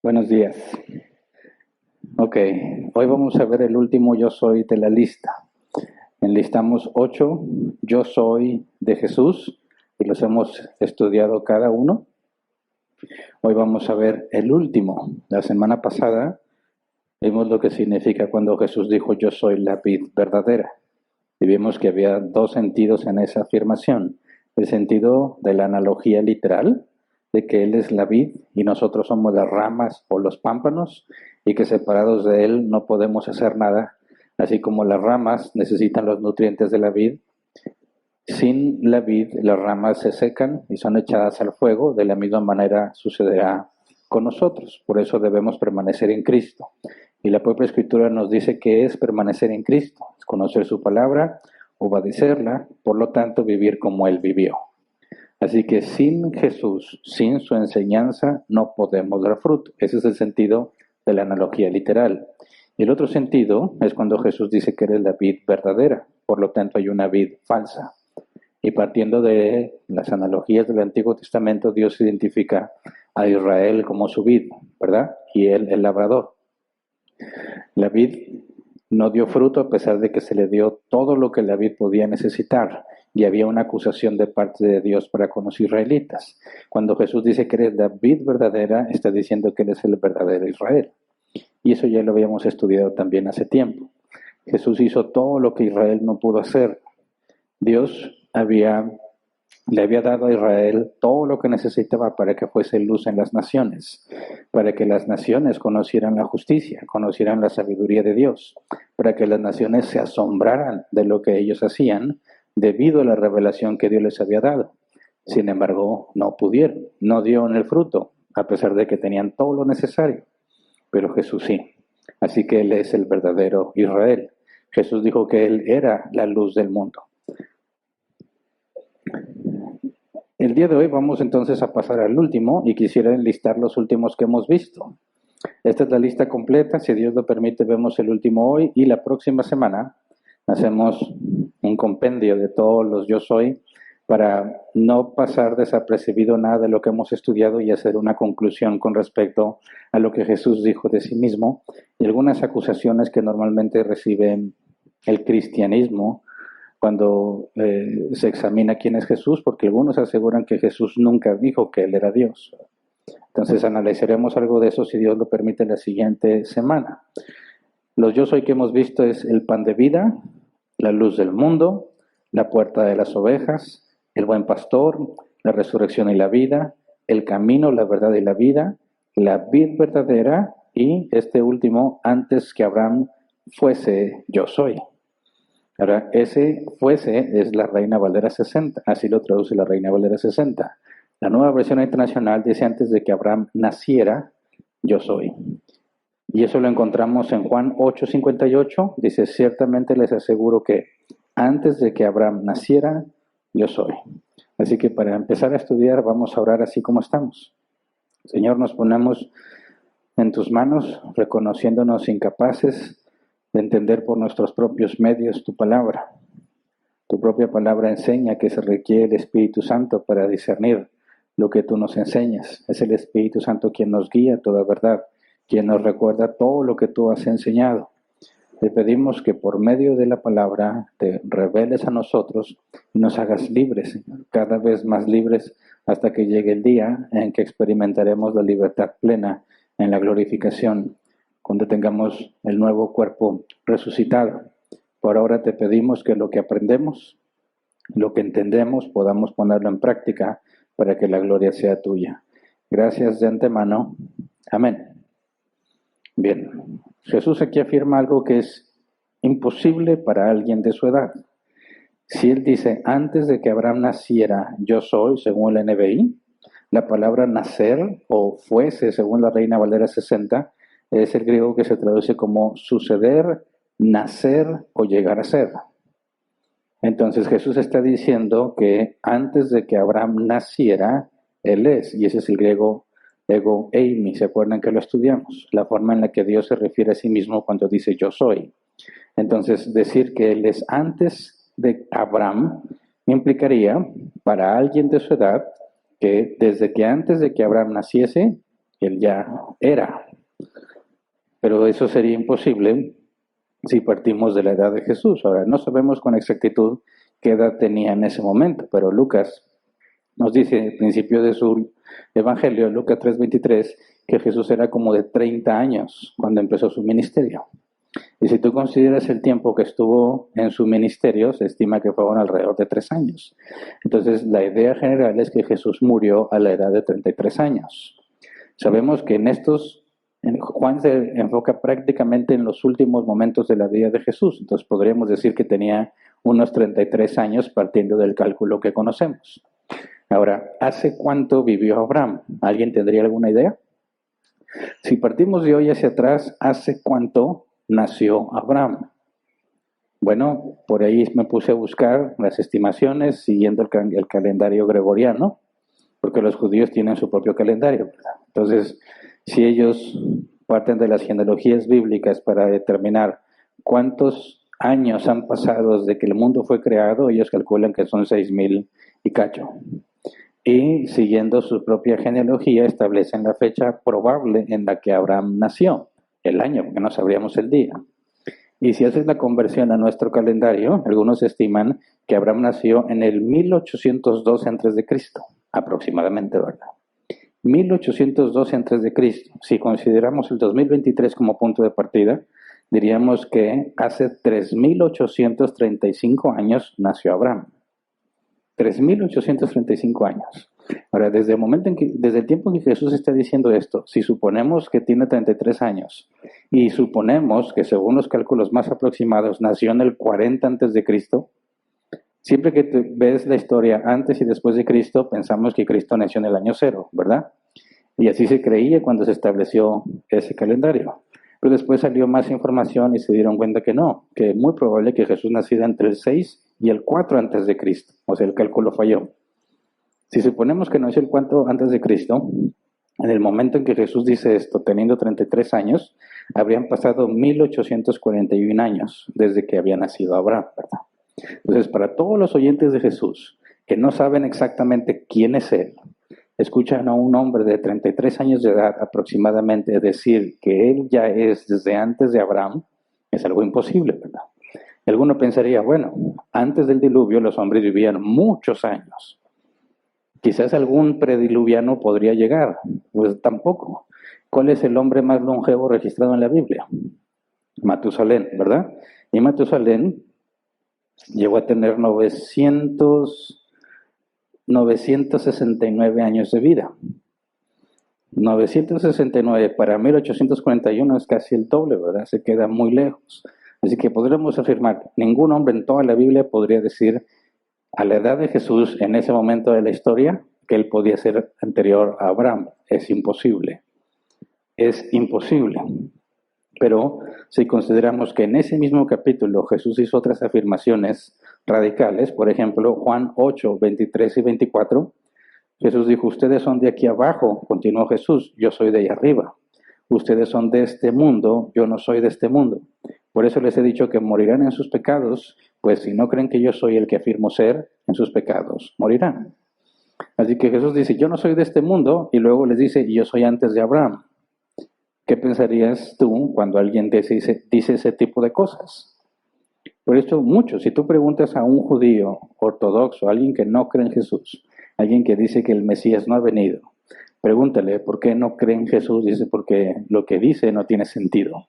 Buenos días. Ok, hoy vamos a ver el último yo soy de la lista. Enlistamos 8 yo soy de Jesús y los hemos estudiado cada uno. Hoy vamos a ver el último. La semana pasada vimos lo que significa cuando Jesús dijo yo soy la vid verdadera. Y vimos que había dos sentidos en esa afirmación. El sentido de la analogía literal, de que Él es la vid y nosotros somos las ramas o los pámpanos, y que separados de Él no podemos hacer nada, así como las ramas necesitan los nutrientes de la vid. Sin la vid, las ramas se secan y son echadas al fuego, de la misma manera sucederá con nosotros. Por eso debemos permanecer en Cristo. Y la propia Escritura nos dice que es permanecer en Cristo, es conocer su palabra, obedecerla, por lo tanto vivir como Él vivió. Así que sin Jesús, sin su enseñanza, no podemos dar fruto. Ese es el sentido de la analogía literal. Y el otro sentido es cuando Jesús dice que eres la vid verdadera, por lo tanto hay una vid falsa. Y partiendo de las analogías del Antiguo Testamento, Dios identifica a Israel como su vid, ¿verdad? Y él el labrador. La vid no dio fruto a pesar de que se le dio todo lo que la vid podía necesitar. Y había una acusación de parte de Dios para con los israelitas. Cuando Jesús dice que eres la vid verdadera, está diciendo que eres el verdadero Israel. Y eso ya lo habíamos estudiado también hace tiempo. Jesús hizo todo lo que Israel no pudo hacer. Dios le había dado a Israel todo lo que necesitaba para que fuese luz en las naciones, para que las naciones conocieran la justicia, conocieran la sabiduría de Dios, para que las naciones se asombraran de lo que ellos hacían debido a la revelación que Dios les había dado. Sin embargo, no pudieron, no dieron el fruto, a pesar de que tenían todo lo necesario, pero Jesús sí. Así que Él es el verdadero Israel. Jesús dijo que Él era la luz del mundo. El día de hoy vamos entonces a pasar al último y quisiera enlistar los últimos que hemos visto. Esta es la lista completa, si Dios lo permite vemos el último hoy y la próxima semana hacemos un compendio de todos los yo soy para no pasar desapercibido nada de lo que hemos estudiado y hacer una conclusión con respecto a lo que Jesús dijo de sí mismo y algunas acusaciones que normalmente recibe el cristianismo cuando se examina quién es Jesús, porque algunos aseguran que Jesús nunca dijo que Él era Dios. Entonces analizaremos algo de eso, si Dios lo permite, la siguiente semana. Los yo soy que hemos visto es el pan de vida, la luz del mundo, la puerta de las ovejas, el buen pastor, la resurrección y la vida, el camino, la verdad y la vida, la vid verdadera y este último, antes que Abraham fuese yo soy. Ahora, ese fuese es la Reina Valera 60, así lo traduce la Reina Valera 60. La nueva versión internacional dice antes de que Abraham naciera, yo soy. Y eso lo encontramos en Juan 8:58, dice, ciertamente les aseguro que antes de que Abraham naciera, yo soy. Así que para empezar a estudiar vamos a orar así como estamos. Señor, nos ponemos en tus manos, reconociéndonos incapaces de entender por nuestros propios medios tu palabra. Tu propia palabra enseña que se requiere el Espíritu Santo para discernir lo que tú nos enseñas. Es el Espíritu Santo quien nos guía a toda verdad, quien nos recuerda todo lo que tú has enseñado. Te pedimos que por medio de la palabra te reveles a nosotros y nos hagas libres, Señor, cada vez más libres hasta que llegue el día en que experimentaremos la libertad plena en la glorificación, cuando tengamos el nuevo cuerpo resucitado. Por ahora te pedimos que lo que aprendemos, lo que entendemos, podamos ponerlo en práctica para que la gloria sea tuya. Gracias de antemano. Amén. Bien, Jesús aquí afirma algo que es imposible para alguien de su edad. Si él dice, antes de que Abraham naciera, yo soy, según el NBI, la palabra nacer o fuese, según la Reina Valera 60, es el griego que se traduce como suceder, nacer o llegar a ser. Entonces Jesús está diciendo que antes de que Abraham naciera, Él es, y ese es el griego ego eimi, ¿se acuerdan que lo estudiamos? La forma en la que Dios se refiere a sí mismo cuando dice yo soy. Entonces decir que Él es antes de Abraham implicaría para alguien de su edad que desde que antes de que Abraham naciese, él ya era. Pero eso sería imposible si partimos de la edad de Jesús. Ahora, no sabemos con exactitud qué edad tenía en ese momento, pero Lucas nos dice al principio de su evangelio, Lucas 3:23, que Jesús era como de 30 años cuando empezó su ministerio. Y si tú consideras el tiempo que estuvo en su ministerio, se estima que fueron alrededor de 3 años. Entonces, la idea general es que Jesús murió a la edad de 33 años. Sabemos que Juan se enfoca prácticamente en los últimos momentos de la vida de Jesús. Entonces, podríamos decir que tenía unos 33 años partiendo del cálculo que conocemos. Ahora, ¿hace cuánto vivió Abraham? ¿Alguien tendría alguna idea? Si partimos de hoy hacia atrás, ¿hace cuánto nació Abraham? Bueno, por ahí me puse a buscar las estimaciones siguiendo el calendario gregoriano, porque los judíos tienen su propio calendario, ¿verdad? Entonces, si ellos parten de las genealogías bíblicas para determinar cuántos años han pasado desde que el mundo fue creado, ellos calculan que son 6,000 y cacho. Y siguiendo su propia genealogía establecen la fecha probable en la que Abraham nació, el año, porque no sabríamos el día. Y si haces la conversión a nuestro calendario, algunos estiman que Abraham nació en el 1812 a.C., aproximadamente, ¿verdad? 1812 a.C. Si consideramos el 2023 como punto de partida, diríamos que hace 3,835 años nació Abraham. 3,835 años. Ahora, desde el tiempo en que Jesús está diciendo esto, si suponemos que tiene 33 años y suponemos que según los cálculos más aproximados nació en el 40 antes de Cristo, siempre que ves la historia antes y después de Cristo, pensamos que Cristo nació en el año 0, ¿verdad? Y así se creía cuando se estableció ese calendario. Pero después salió más información y se dieron cuenta que no, que es muy probable que Jesús naciera entre el 6 y el 4 antes de Cristo. O sea, el cálculo falló. Si suponemos que nació el 4 antes de Cristo, en el momento en que Jesús dice esto, teniendo 33 años, habrían pasado 1,841 años desde que había nacido Abraham, ¿verdad? Entonces, para todos los oyentes de Jesús que no saben exactamente quién es Él, escuchan a un hombre de 33 años de edad aproximadamente decir que Él ya es desde antes de Abraham, es algo imposible, ¿verdad? Alguno pensaría, bueno, antes del diluvio los hombres vivían muchos años. Quizás algún prediluviano podría llegar, pues tampoco. ¿Cuál es el hombre más longevo registrado en la Biblia? Matusalén, ¿verdad? Y Matusalén llegó a tener 969 años de vida. 969 para 1841 es casi el doble, ¿verdad? Se queda muy lejos. Así que podremos afirmar, ningún hombre en toda la Biblia podría decir a la edad de Jesús en ese momento de la historia que él podía ser anterior a Abraham. Es imposible. Es imposible. Pero si consideramos que en ese mismo capítulo Jesús hizo otras afirmaciones radicales, por ejemplo, Juan 8, 23 y 24, Jesús dijo, ustedes son de aquí abajo, continuó Jesús, yo soy de ahí arriba. Ustedes son de este mundo, yo no soy de este mundo. Por eso les he dicho que morirán en sus pecados, pues si no creen que yo soy el que afirmo ser, en sus pecados morirán. Así que Jesús dice, yo no soy de este mundo, y luego les dice, yo soy antes de Abraham. ¿Qué pensarías tú cuando alguien dice ese tipo de cosas? Por esto mucho, si tú preguntas a un judío ortodoxo, alguien que no cree en Jesús, alguien que dice que el Mesías no ha venido, pregúntale por qué no cree en Jesús, dice porque lo que dice no tiene sentido.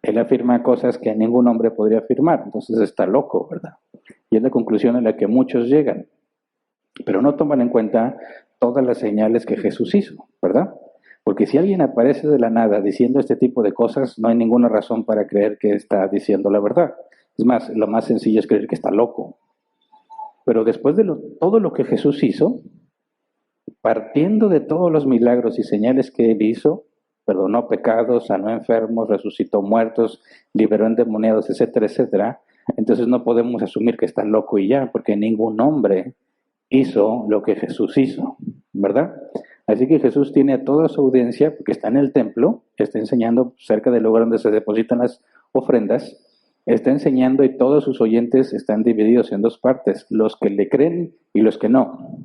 Él afirma cosas que ningún hombre podría afirmar, entonces está loco, ¿verdad? Y es la conclusión a la que muchos llegan. Pero no toman en cuenta todas las señales que Jesús hizo, ¿verdad? Porque si alguien aparece de la nada diciendo este tipo de cosas, no hay ninguna razón para creer que está diciendo la verdad. Es más, lo más sencillo es creer que está loco. Pero después de todo lo que Jesús hizo, partiendo de todos los milagros y señales que él hizo, perdonó pecados, sanó enfermos, resucitó muertos, liberó endemoniados, etcétera, etcétera, entonces no podemos asumir que está loco y ya, porque ningún hombre hizo lo que Jesús hizo, ¿verdad? Así que Jesús tiene a toda su audiencia, porque está en el templo, está enseñando cerca del lugar donde se depositan las ofrendas, está enseñando y todos sus oyentes están divididos en dos partes, los que le creen y los que no.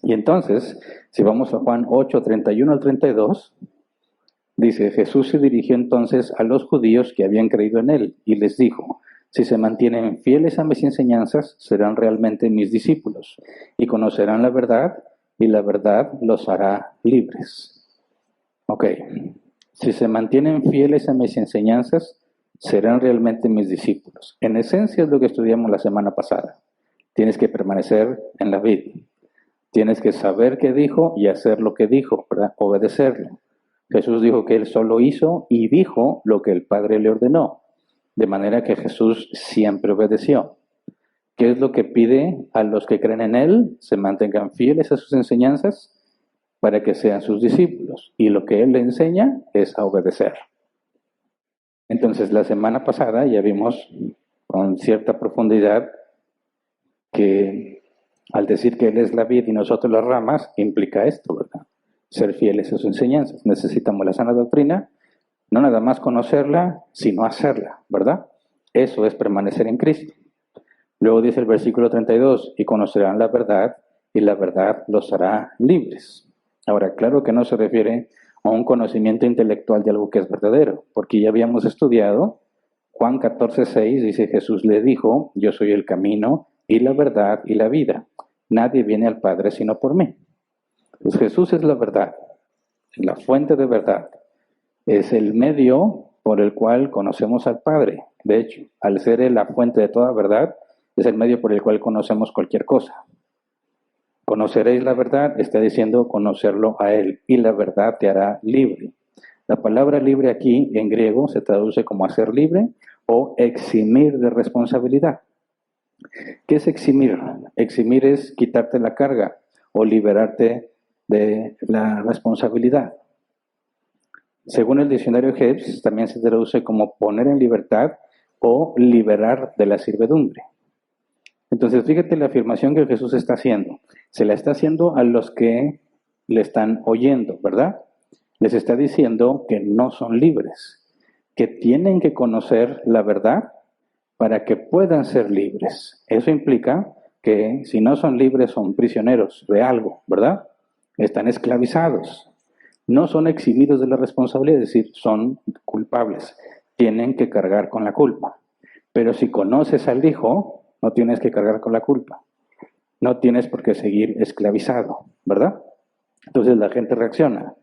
Y entonces, si vamos a Juan 8, 31 al 32, dice, Jesús se dirigió entonces a los judíos que habían creído en él y les dijo, si se mantienen fieles a mis enseñanzas, serán realmente mis discípulos y conocerán la verdad y la verdad los hará libres. Ok, si se mantienen fieles a mis enseñanzas, serán realmente mis discípulos. En esencia es lo que estudiamos la semana pasada. Tienes que permanecer en la vid. Tienes que saber qué dijo y hacer lo que dijo, ¿verdad? Obedecerlo. Jesús dijo que él solo hizo y dijo lo que el Padre le ordenó. De manera que Jesús siempre obedeció. ¿Qué es lo que pide a los que creen en él? Se mantengan fieles a sus enseñanzas para que sean sus discípulos. Y lo que él le enseña es a obedecer. Entonces, la semana pasada ya vimos con cierta profundidad que al decir que él es la vid y nosotros las ramas, implica esto, ¿verdad? Ser fieles a sus enseñanzas. Necesitamos la sana doctrina, no nada más conocerla, sino hacerla, ¿verdad? Eso es permanecer en Cristo. Luego dice el versículo 32, y conocerán la verdad, y la verdad los hará libres. Ahora, claro que no se refiere a un conocimiento intelectual de algo que es verdadero, porque ya habíamos estudiado, Juan 14, 6, dice, Jesús le dijo, yo soy el camino, y la verdad, y la vida. Nadie viene al Padre sino por mí. Pues Jesús es la verdad, es la fuente de verdad. Es el medio por el cual conocemos al Padre. De hecho, al ser Él la fuente de toda verdad, es el medio por el cual conocemos cualquier cosa. Conoceréis la verdad, está diciendo conocerlo a Él, y la verdad te hará libre. La palabra libre aquí en griego se traduce como hacer libre o eximir de responsabilidad. ¿Qué es eximir? Eximir es quitarte la carga o liberarte de la responsabilidad. Según el diccionario Hebs, también se traduce como poner en libertad o liberar de la servidumbre. Entonces, fíjate la afirmación que Jesús está haciendo. Se la está haciendo a los que le están oyendo, ¿verdad? Les está diciendo que no son libres, que tienen que conocer la verdad para que puedan ser libres. Eso implica que si no son libres son prisioneros de algo, ¿verdad? Están esclavizados. No son eximidos de la responsabilidad, es decir, son culpables. Tienen que cargar con la culpa. Pero si conoces al Hijo, no tienes que cargar con la culpa. No tienes por qué seguir esclavizado, ¿verdad? Entonces la gente reacciona.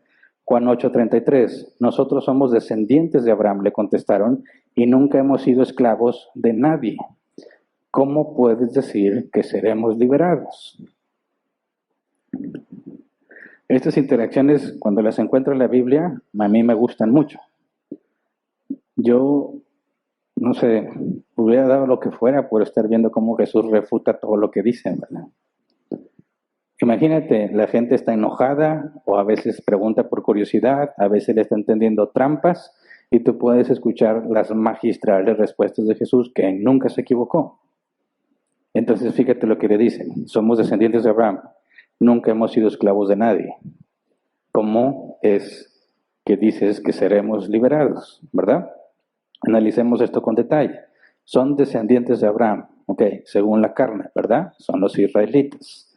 Juan 8:33, nosotros somos descendientes de Abraham, le contestaron, y nunca hemos sido esclavos de nadie. ¿Cómo puedes decir que seremos liberados? Estas interacciones, cuando las encuentro en la Biblia, a mí me gustan mucho. Yo, no sé, hubiera dado lo que fuera por estar viendo cómo Jesús refuta todo lo que dicen, ¿verdad? Imagínate, la gente está enojada o a veces pregunta por curiosidad, a veces le está entendiendo trampas y tú puedes escuchar las magistrales respuestas de Jesús que nunca se equivocó. Entonces fíjate lo que le dicen, somos descendientes de Abraham, nunca hemos sido esclavos de nadie. ¿Cómo es que dices que seremos liberados? ¿Verdad? Analicemos esto con detalle. Son descendientes de Abraham, ok, según la carne, ¿verdad? Son los israelitas.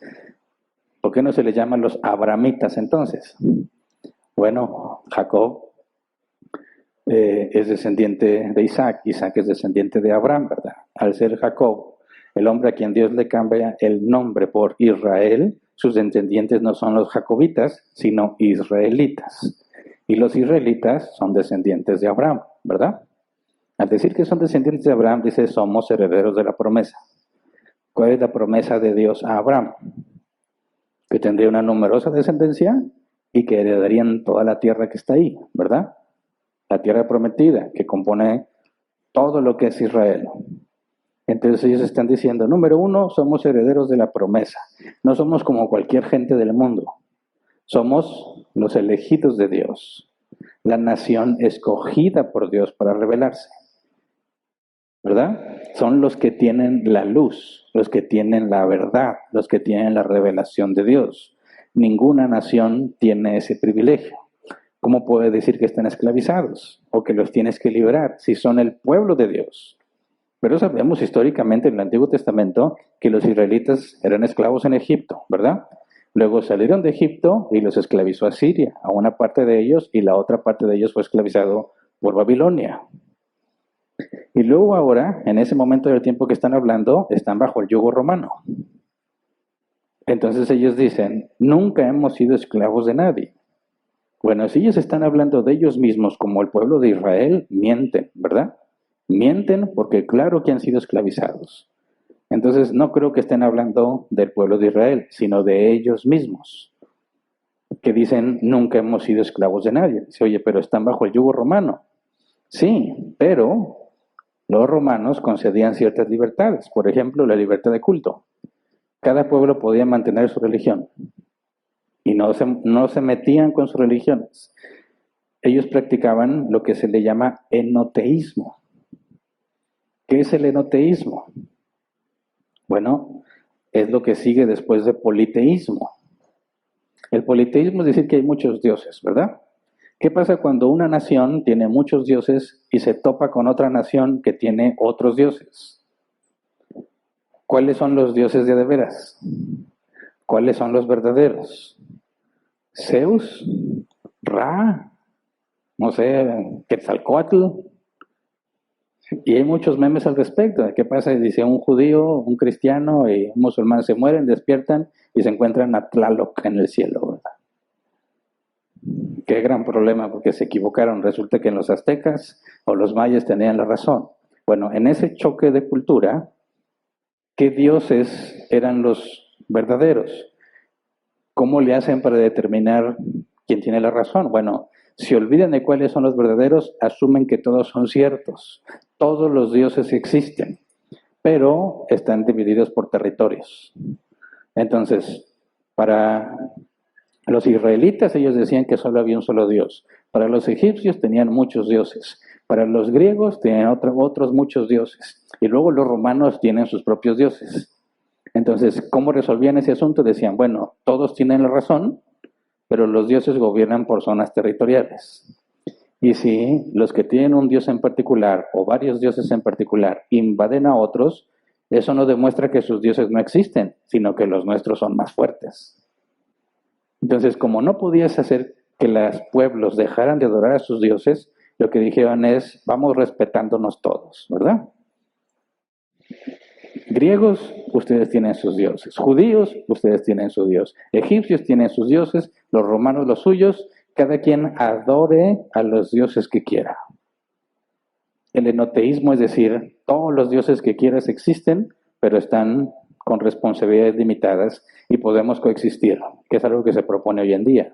¿Por qué no se les llaman los abramitas entonces? Bueno, Jacob es descendiente de Isaac, Isaac es descendiente de Abraham, ¿verdad? Al ser Jacob, el hombre a quien Dios le cambia el nombre por Israel, sus descendientes no son los jacobitas, sino israelitas. Y los israelitas son descendientes de Abraham, ¿verdad? Al decir que son descendientes de Abraham, dice, somos herederos de la promesa. ¿Cuál es la promesa de Dios a Abraham? Que tendría una numerosa descendencia y que heredarían toda la tierra que está ahí, ¿verdad? La tierra prometida, que compone todo lo que es Israel. Entonces ellos están diciendo, número uno, somos herederos de la promesa. No somos como cualquier gente del mundo. Somos los elegidos de Dios. La nación escogida por Dios para revelarse. ¿Verdad? Son los que tienen la luz, los que tienen la verdad, los que tienen la revelación de Dios. Ninguna nación tiene ese privilegio. ¿Cómo puede decir que están esclavizados o que los tienes que liberar si son el pueblo de Dios? Pero sabemos históricamente en el Antiguo Testamento que los israelitas eran esclavos en Egipto, ¿verdad? Luego salieron de Egipto y los esclavizó a Siria, a una parte de ellos, y la otra parte de ellos fue esclavizado por Babilonia. Y luego ahora, en ese momento del tiempo que están hablando, están bajo el yugo romano. Entonces ellos dicen, nunca hemos sido esclavos de nadie. Bueno, si ellos están hablando de ellos mismos como el pueblo de Israel, mienten, ¿verdad? Mienten porque claro que han sido esclavizados. Entonces no creo que estén hablando del pueblo de Israel, sino de ellos mismos, que dicen, nunca hemos sido esclavos de nadie. Dice, oye, pero están bajo el yugo romano. Sí, pero los romanos concedían ciertas libertades, por ejemplo, la libertad de culto. Cada pueblo podía mantener su religión y no se metían con sus religiones. Ellos practicaban lo que se le llama enoteísmo. ¿Qué es el enoteísmo? Bueno, es lo que sigue después de politeísmo. El politeísmo es decir que hay muchos dioses, ¿verdad? ¿Qué pasa cuando una nación tiene muchos dioses y se topa con otra nación que tiene otros dioses? ¿Cuáles son los dioses de veras? ¿Cuáles son los verdaderos? Zeus, Ra, no sé, Quetzalcóatl. Y hay muchos memes al respecto. ¿Qué pasa? Dice un judío, un cristiano y un musulmán se mueren, despiertan y se encuentran a Tlaloc en el cielo, ¿verdad? Qué gran problema, porque se equivocaron. Resulta que en los aztecas o los mayas tenían la razón. Bueno, en ese choque de cultura, ¿qué dioses eran los verdaderos? ¿Cómo le hacen para determinar quién tiene la razón? Bueno, se olvidan de cuáles son los verdaderos, asumen que todos son ciertos. Todos los dioses existen, pero están divididos por territorios. Entonces, para los israelitas ellos decían que solo había un solo Dios. Para los egipcios tenían muchos dioses. Para los griegos tenían otros muchos dioses. Y luego los romanos tienen sus propios dioses. Entonces, ¿cómo resolvían ese asunto? Decían, bueno, todos tienen la razón, pero los dioses gobiernan por zonas territoriales. Y si los que tienen un dios en particular o varios dioses en particular invaden a otros, eso no demuestra que sus dioses no existen, sino que los nuestros son más fuertes. Entonces, como no podías hacer que los pueblos dejaran de adorar a sus dioses, lo que dijeron es, vamos respetándonos todos, ¿verdad? Griegos, ustedes tienen sus dioses. Judíos, ustedes tienen su dios. Egipcios tienen sus dioses, los romanos los suyos. Cada quien adore a los dioses que quiera. El enoteísmo es decir, todos los dioses que quieras existen, pero están con responsabilidades limitadas y podemos coexistir, que es algo que se propone hoy en día.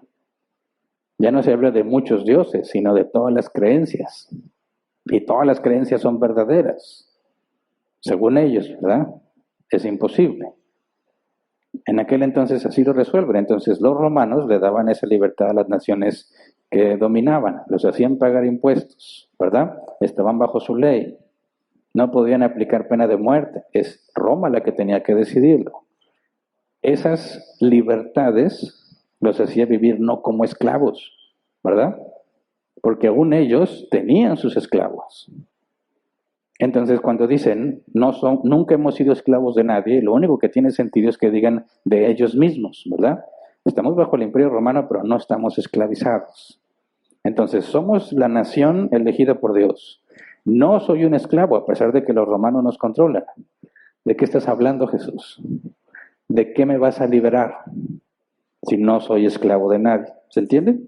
Ya no se habla de muchos dioses, sino de todas las creencias. Y todas las creencias son verdaderas. Según ellos, ¿verdad? Es imposible. En aquel entonces así lo resuelven. Entonces los romanos le daban esa libertad a las naciones que dominaban. Los hacían pagar impuestos, ¿verdad? Estaban bajo su ley. No podían aplicar pena de muerte. Es Roma la que tenía que decidirlo. Esas libertades los hacía vivir no como esclavos, ¿verdad? Porque aún ellos tenían sus esclavos. Entonces, cuando dicen, nunca hemos sido esclavos de nadie, lo único que tiene sentido es que digan de ellos mismos, ¿verdad? Estamos bajo el Imperio Romano, pero no estamos esclavizados. Entonces, somos la nación elegida por Dios. No soy un esclavo, a pesar de que los romanos nos controlan. ¿De qué estás hablando, Jesús? ¿De qué me vas a liberar si no soy esclavo de nadie? ¿Se entiende?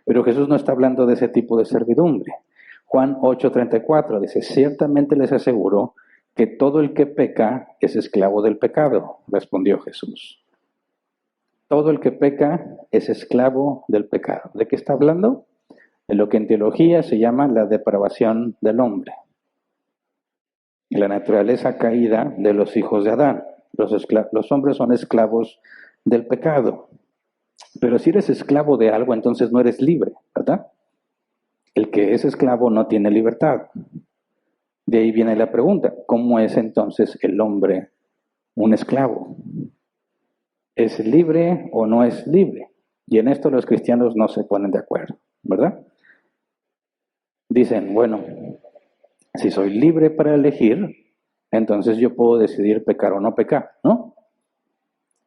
Pero Jesús no está hablando de ese tipo de servidumbre. Juan 8:34 dice, ciertamente les aseguro que todo el que peca es esclavo del pecado, respondió Jesús. Todo el que peca es esclavo del pecado. ¿De qué está hablando? De lo que en teología se llama la depravación del hombre. La naturaleza caída de los hijos de Adán. Los hombres son esclavos del pecado. Pero si eres esclavo de algo, entonces no eres libre, ¿verdad? El que es esclavo no tiene libertad. De ahí viene la pregunta, ¿cómo es entonces el hombre un esclavo? ¿Es libre o no es libre? Y en esto los cristianos no se ponen de acuerdo, ¿verdad? Dicen, bueno, si soy libre para elegir, entonces yo puedo decidir pecar o no pecar, ¿no?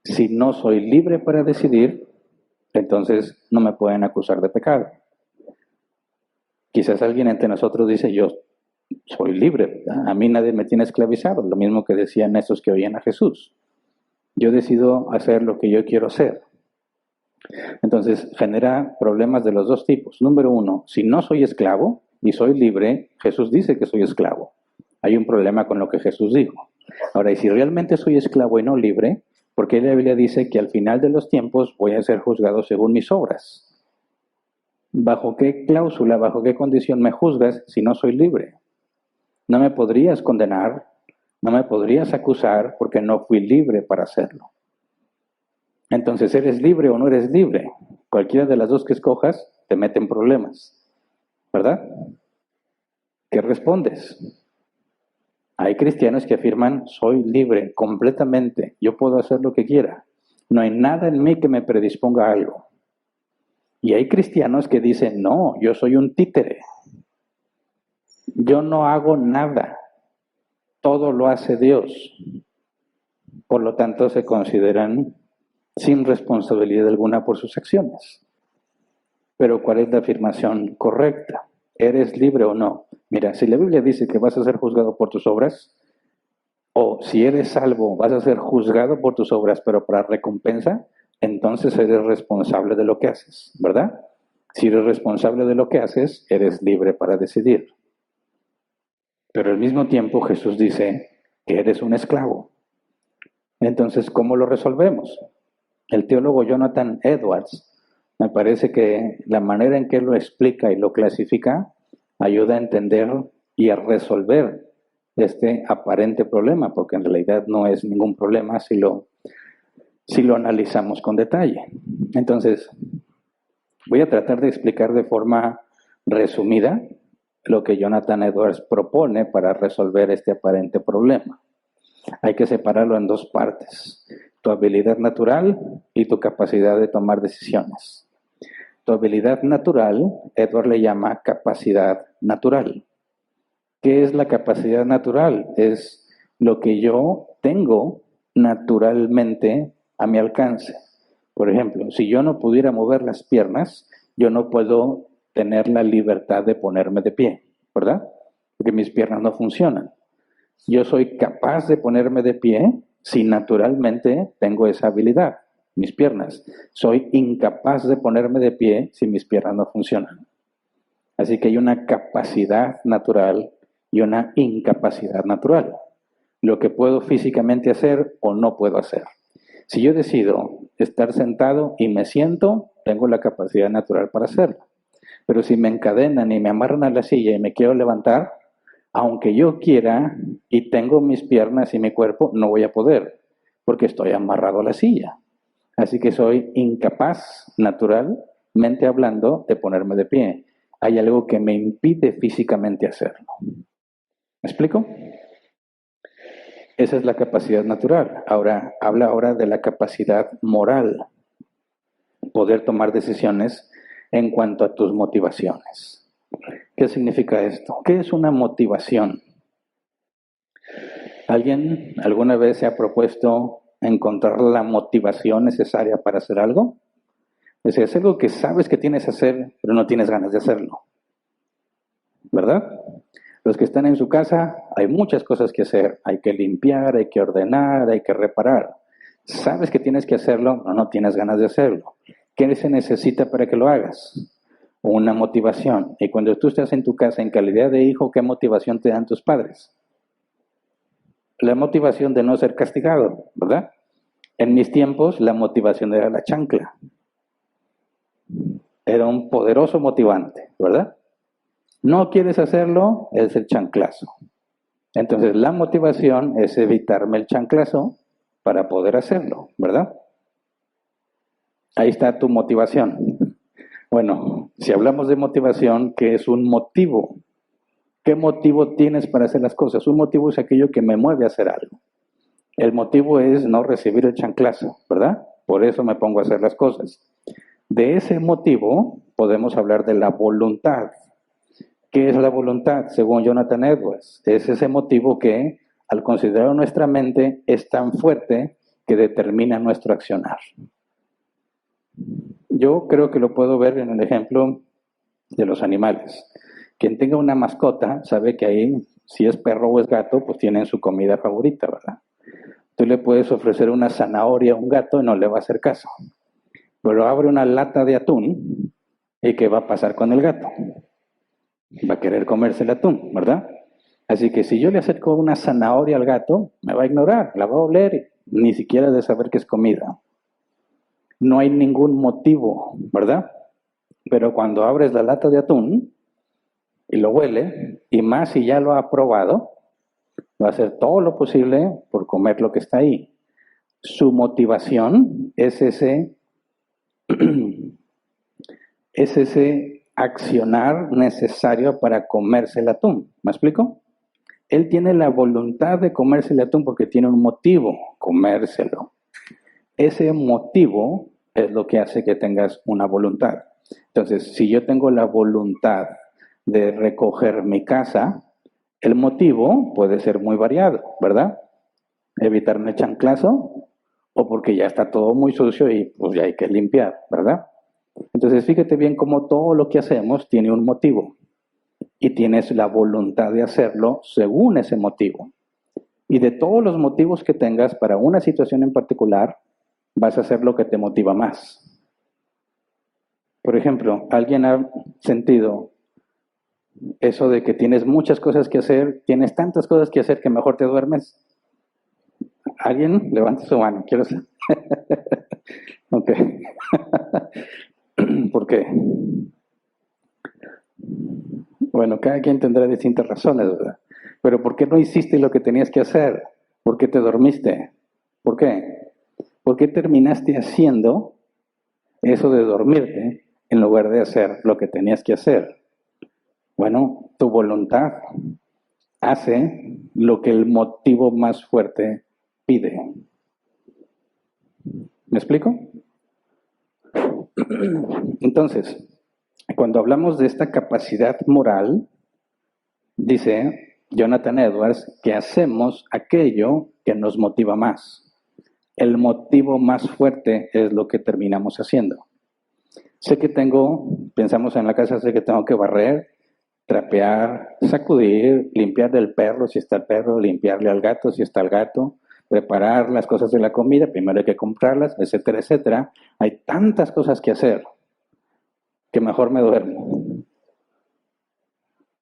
Si no soy libre para decidir, entonces no me pueden acusar de pecado. Quizás alguien entre nosotros dice, yo soy libre, ¿verdad? A mí nadie me tiene esclavizado, lo mismo que decían esos que oían a Jesús. Yo decido hacer lo que yo quiero hacer. Entonces genera problemas de los dos tipos. Número uno, si no soy esclavo y soy libre, Jesús dice que soy esclavo. Hay un problema con lo que Jesús dijo. Ahora, y si realmente soy esclavo y no libre, ¿por qué la Biblia dice que al final de los tiempos voy a ser juzgado según mis obras? ¿Bajo qué cláusula, bajo qué condición me juzgas si no soy libre? No me podrías condenar, no me podrías acusar porque no fui libre para hacerlo. Entonces, ¿eres libre o no eres libre? Cualquiera de las dos que escojas te mete en problemas, ¿verdad? ¿Qué respondes? Hay cristianos que afirman, soy libre completamente, yo puedo hacer lo que quiera. No hay nada en mí que me predisponga a algo. Y hay cristianos que dicen, no, yo soy un títere. Yo no hago nada. Todo lo hace Dios. Por lo tanto, se consideran sin responsabilidad alguna por sus acciones. Pero ¿cuál es la afirmación correcta? ¿Eres libre o no? Mira, si la Biblia dice que vas a ser juzgado por tus obras, o si eres salvo, vas a ser juzgado por tus obras, pero para recompensa, entonces eres responsable de lo que haces, ¿verdad? Si eres responsable de lo que haces, eres libre para decidir. Pero al mismo tiempo Jesús dice que eres un esclavo. Entonces, ¿cómo lo resolvemos? El teólogo Jonathan Edwards, me parece que la manera en que lo explica y lo clasifica ayuda a entender y a resolver este aparente problema, porque en realidad no es ningún problema si lo analizamos con detalle. Entonces, voy a tratar de explicar de forma resumida lo que Jonathan Edwards propone para resolver este aparente problema. Hay que separarlo en dos partes, tu habilidad natural y tu capacidad de tomar decisiones. Tu habilidad natural, Edwards le llama capacidad natural. ¿Qué es la capacidad natural? Es lo que yo tengo naturalmente a mi alcance. Por ejemplo, si yo no pudiera mover las piernas, yo no puedo tener la libertad de ponerme de pie, ¿verdad? Porque mis piernas no funcionan. Yo soy capaz de ponerme de pie si naturalmente tengo esa habilidad, mis piernas. Soy incapaz de ponerme de pie si mis piernas no funcionan. Así que hay una capacidad natural y una incapacidad natural. Lo que puedo físicamente hacer o no puedo hacer. Si yo decido estar sentado y me siento, tengo la capacidad natural para hacerlo. Pero si me encadenan y me amarran a la silla y me quiero levantar, aunque yo quiera y tengo mis piernas y mi cuerpo, no voy a poder, porque estoy amarrado a la silla. Así que soy incapaz, naturalmente hablando, de ponerme de pie. Hay algo que me impide físicamente hacerlo. ¿Me explico? Esa es la capacidad natural. Ahora, habla ahora de la capacidad moral. Poder tomar decisiones en cuanto a tus motivaciones. ¿Qué significa esto? ¿Qué es una motivación? ¿Alguien alguna vez se ha propuesto encontrar la motivación necesaria para hacer algo? Es decir, es algo que sabes que tienes que hacer, pero no tienes ganas de hacerlo. ¿Verdad? Los que están en su casa, hay muchas cosas que hacer. Hay que limpiar, hay que ordenar, hay que reparar. Sabes que tienes que hacerlo, pero no tienes ganas de hacerlo. ¿Qué se necesita para que lo hagas? Una motivación. Y cuando tú estás en tu casa en calidad de hijo, ¿qué motivación te dan tus padres? La motivación de no ser castigado, ¿verdad? En mis tiempos, la motivación era la chancla. Era un poderoso motivante, ¿verdad? No quieres hacerlo, es el chanclazo. Entonces, la motivación es evitarme el chanclazo para poder hacerlo, ¿verdad? Ahí está tu motivación. Bueno, si hablamos de motivación, ¿qué es un motivo? ¿Qué motivo tienes para hacer las cosas? Un motivo es aquello que me mueve a hacer algo. El motivo es no recibir el chanclazo, ¿verdad? Por eso me pongo a hacer las cosas. De ese motivo podemos hablar de la voluntad. ¿Qué es la voluntad? Según Jonathan Edwards, es ese motivo que, al considerar nuestra mente, es tan fuerte que determina nuestro accionar. Yo creo que lo puedo ver en el ejemplo de los animales. Quien tenga una mascota sabe que ahí, si es perro o es gato, pues tienen su comida favorita, ¿verdad? Tú le puedes ofrecer una zanahoria a un gato y no le va a hacer caso. Pero abre una lata de atún y ¿qué va a pasar con el gato? Va a querer comerse el atún, ¿verdad? Así que si yo le acerco una zanahoria al gato, me va a ignorar, la va a oler, ni siquiera de saber que es comida. No hay ningún motivo, ¿verdad? Pero cuando abres la lata de atún y lo huele, y más si ya lo ha probado, va a hacer todo lo posible por comer lo que está ahí. Su motivación es ese accionar necesario para comerse el atún. ¿Me explico? Él tiene la voluntad de comerse el atún porque tiene un motivo, comérselo. Ese motivo es lo que hace que tengas una voluntad. Entonces, si yo tengo la voluntad de recoger mi casa, el motivo puede ser muy variado, ¿verdad? Evitarme chanclazo o porque ya está todo muy sucio y pues ya hay que limpiar, ¿verdad? Entonces, fíjate bien cómo todo lo que hacemos tiene un motivo y tienes la voluntad de hacerlo según ese motivo. Y de todos los motivos que tengas para una situación en particular, vas a hacer lo que te motiva más. Por ejemplo, ¿alguien ha sentido eso de que tienes muchas cosas que hacer, tienes tantas cosas que hacer que mejor te duermes? ¿Alguien? Levante su mano, quiero saber. Ok. ¿Por qué? Bueno, cada quien tendrá distintas razones, ¿verdad? Pero ¿por qué no hiciste lo que tenías que hacer? ¿Por qué te dormiste? ¿Por qué? ¿Por qué terminaste haciendo eso de dormirte en lugar de hacer lo que tenías que hacer? Bueno, tu voluntad hace lo que el motivo más fuerte pide. ¿Me explico? Entonces, cuando hablamos de esta capacidad moral, dice Jonathan Edwards que hacemos aquello que nos motiva más. El motivo más fuerte es lo que terminamos haciendo. Sé que pensamos en la casa, sé que tengo que barrer, trapear, sacudir, limpiar del perro si está el perro, limpiarle al gato si está el gato, preparar las cosas de la comida, primero hay que comprarlas, etcétera, etcétera. Hay tantas cosas que hacer que mejor me duermo.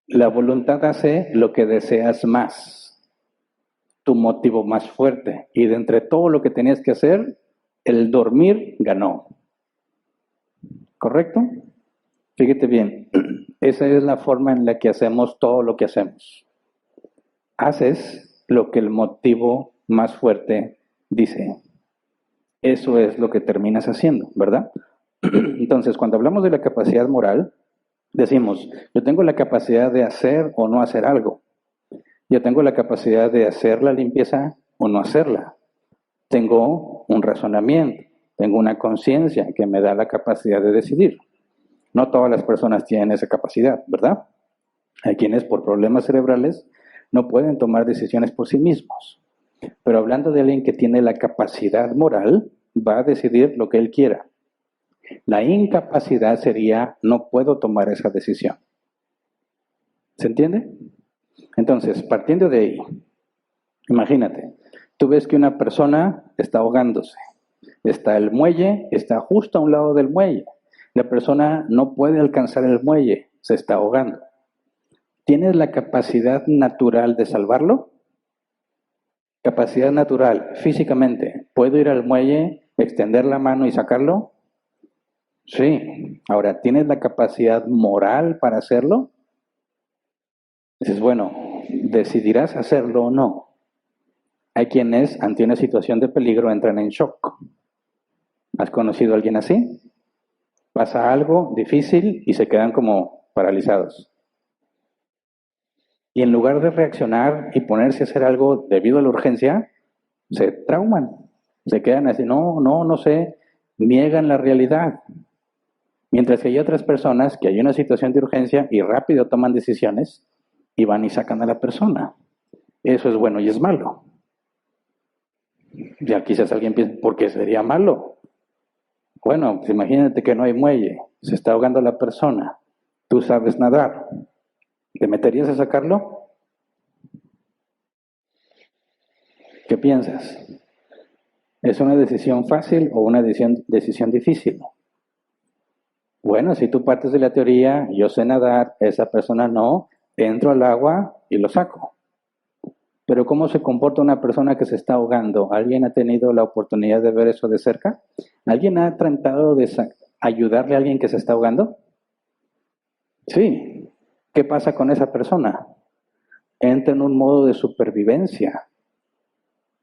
La voluntad hace lo que deseas más, tu motivo más fuerte. Y de entre todo lo que tenías que hacer, el dormir ganó. ¿Correcto? Fíjate bien, esa es la forma en la que hacemos todo lo que hacemos. Haces lo que el motivo más fuerte dice. Eso es lo que terminas haciendo, ¿verdad? Entonces, cuando hablamos de la capacidad moral, decimos, yo tengo la capacidad de hacer o no hacer algo. Yo tengo la capacidad de hacer la limpieza o no hacerla. Tengo un razonamiento, tengo una conciencia que me da la capacidad de decidir. No todas las personas tienen esa capacidad, ¿verdad? Hay quienes por problemas cerebrales no pueden tomar decisiones por sí mismos. Pero hablando de alguien que tiene la capacidad moral, va a decidir lo que él quiera. La incapacidad sería, no puedo tomar esa decisión. ¿Se entiende? Entonces, partiendo de ahí, imagínate, tú ves que una persona está ahogándose. Está el muelle, está justo a un lado del muelle. La persona no puede alcanzar el muelle, se está ahogando. ¿Tienes la capacidad natural de salvarlo? Capacidad natural, físicamente. ¿Puedo ir al muelle, extender la mano y sacarlo? Sí. Ahora, ¿tienes la capacidad moral para hacerlo? Dices, bueno, ¿decidirás hacerlo o no? Hay quienes, ante una situación de peligro, entran en shock. ¿Has conocido a alguien así? Pasa algo difícil y se quedan como paralizados. Y en lugar de reaccionar y ponerse a hacer algo debido a la urgencia, se trauman, se quedan así, no sé, niegan la realidad. Mientras que hay otras personas que hay una situación de urgencia y rápido toman decisiones y van y sacan a la persona. Eso es bueno y es malo. Ya quizás alguien piense, ¿por qué sería malo? Bueno, pues imagínate que no hay muelle, se está ahogando la persona, tú sabes nadar, ¿te meterías a sacarlo? ¿Qué piensas? ¿Es una decisión fácil o una decisión difícil? Bueno, si tú partes de la teoría, yo sé nadar, esa persona no, entro al agua y lo saco. Pero ¿cómo se comporta una persona que se está ahogando? ¿Alguien ha tenido la oportunidad de ver eso de cerca? ¿Alguien ha tratado de ayudarle a alguien que se está ahogando? Sí. ¿Qué pasa con esa persona? Entra en un modo de supervivencia,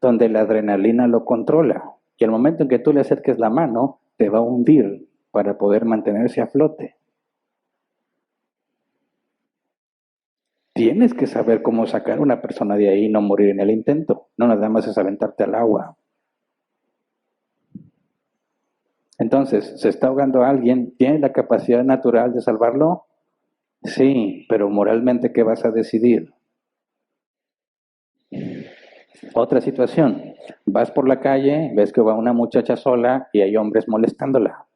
donde la adrenalina lo controla. Y el momento en que tú le acerques la mano, te va a hundir para poder mantenerse a flote. Tienes que saber cómo sacar a una persona de ahí y no morir en el intento. No nada más es aventarte al agua. Entonces, ¿se está ahogando alguien? ¿Tiene la capacidad natural de salvarlo? Sí, pero moralmente, ¿qué vas a decidir? Otra situación. Vas por la calle, ves que va una muchacha sola y hay hombres molestándola.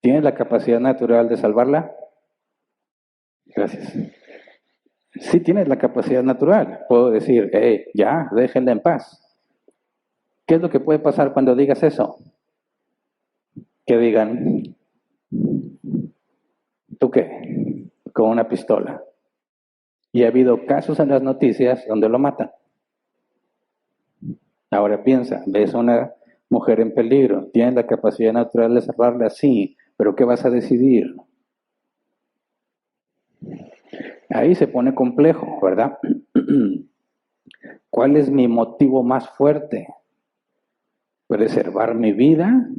¿Tienes la capacidad natural de salvarla? Gracias. Sí tienes la capacidad natural. Puedo decir, ya, déjenla en paz. ¿Qué es lo que puede pasar cuando digas eso? Que digan, ¿tú qué? Con una pistola. Y ha habido casos en las noticias donde lo matan. Ahora piensa, ves a una mujer en peligro, tienes la capacidad natural de salvarla, sí, pero ¿qué vas a decidir? Ahí se pone complejo, ¿verdad? ¿Cuál es mi motivo más fuerte? ¿Preservar mi vida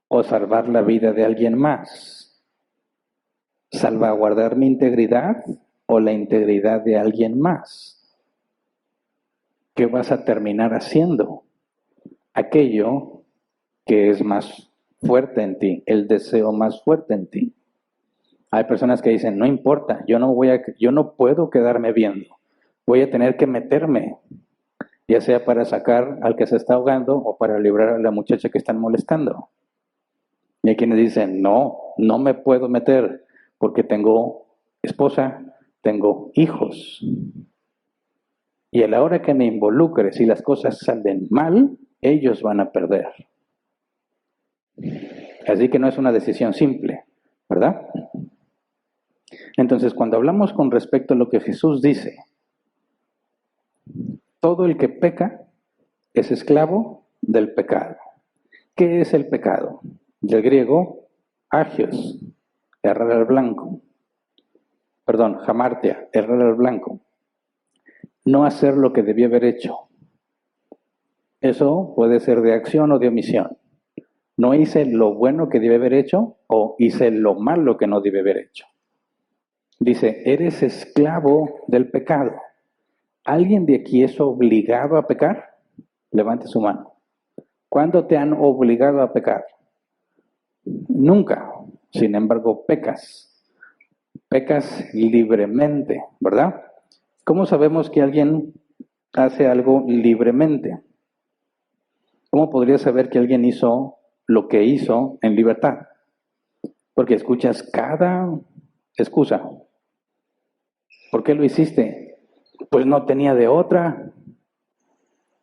o salvar la vida de alguien más? ¿Salvaguardar mi integridad o la integridad de alguien más? ¿Qué vas a terminar haciendo? Aquello que es más fuerte en ti, el deseo más fuerte en ti. Hay personas que dicen, no importa, yo no puedo quedarme viendo, voy a tener que meterme, ya sea para sacar al que se está ahogando o para librar a la muchacha que están molestando. Y hay quienes dicen, no, no me puedo meter porque tengo esposa, tengo hijos. Y a la hora que me involucre, si las cosas salen mal, ellos van a perder. Así que no es una decisión simple, ¿verdad? Entonces, cuando hablamos con respecto a lo que Jesús dice, todo el que peca es esclavo del pecado. ¿Qué es el pecado? Del griego, agios, errar al blanco. Perdón, hamartia, errar al blanco. No hacer lo que debía haber hecho. Eso puede ser de acción o de omisión. No hice lo bueno que debía haber hecho o hice lo malo que no debía haber hecho. Dice, eres esclavo del pecado. ¿Alguien de aquí es obligado a pecar? Levante su mano. ¿Cuándo te han obligado a pecar? Nunca. Sin embargo, pecas. Pecas libremente, ¿verdad? ¿Cómo sabemos que alguien hace algo libremente? ¿Cómo podría saber que alguien hizo lo que hizo en libertad? Porque escuchas cada excusa. ¿Por qué lo hiciste? Pues no tenía de otra.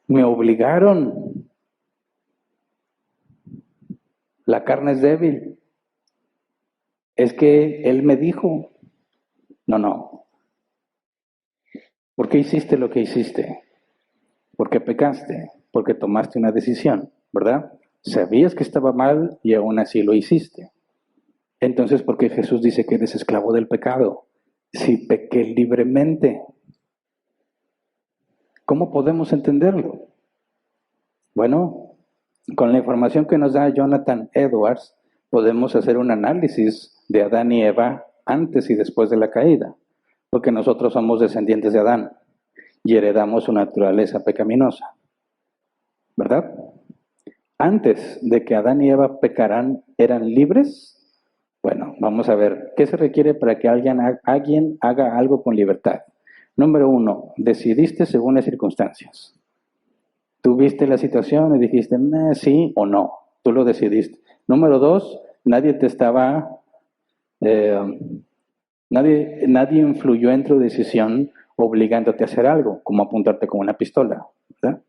Me obligaron. La carne es débil. Es que él me dijo. No, no. ¿Por qué hiciste lo que hiciste? Porque pecaste, porque tomaste una decisión, ¿verdad? Sabías que estaba mal y aún así lo hiciste. Entonces, ¿por qué Jesús dice que eres esclavo del pecado? Si pequé libremente, ¿cómo podemos entenderlo? Bueno, con la información que nos da Jonathan Edwards, podemos hacer un análisis de Adán y Eva antes y después de la caída, porque nosotros somos descendientes de Adán y heredamos su naturaleza pecaminosa, ¿verdad? Antes de que Adán y Eva pecaran, ¿eran libres? Bueno, vamos a ver, ¿qué se requiere para que alguien haga algo con libertad? Número uno, decidiste según las circunstancias. Tú viste la situación y dijiste, sí o no. Tú lo decidiste. Número dos, nadie te estaba, eh, nadie influyó en tu decisión obligándote a hacer algo, como apuntarte con una pistola, ¿verdad?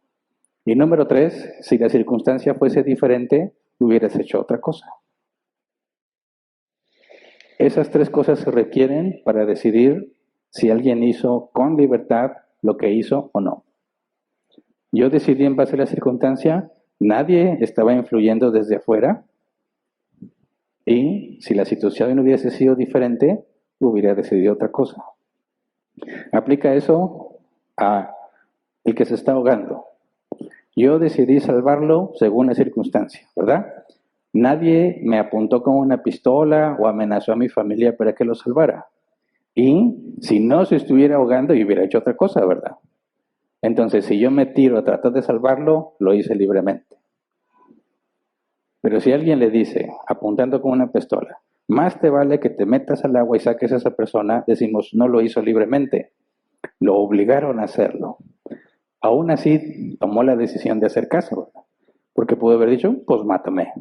Y número tres, si la circunstancia fuese diferente, hubieras hecho otra cosa. Esas tres cosas se requieren para decidir si alguien hizo con libertad lo que hizo o no. Yo decidí en base a la circunstancia, nadie estaba influyendo desde afuera, y si la situación hubiese sido diferente, hubiera decidido otra cosa. Aplica eso a el que se está ahogando. Yo decidí salvarlo según la circunstancia, ¿verdad? Nadie me apuntó con una pistola o amenazó a mi familia para que lo salvara. Y si no se estuviera ahogando, yo hubiera hecho otra cosa, ¿verdad? Entonces, si yo me tiro a tratar de salvarlo, lo hice libremente. Pero si alguien le dice, apuntando con una pistola, más te vale que te metas al agua y saques a esa persona, decimos, no lo hizo libremente, lo obligaron a hacerlo. Aún así, tomó la decisión de hacer caso, ¿verdad? Porque pudo haber dicho, pues mátame.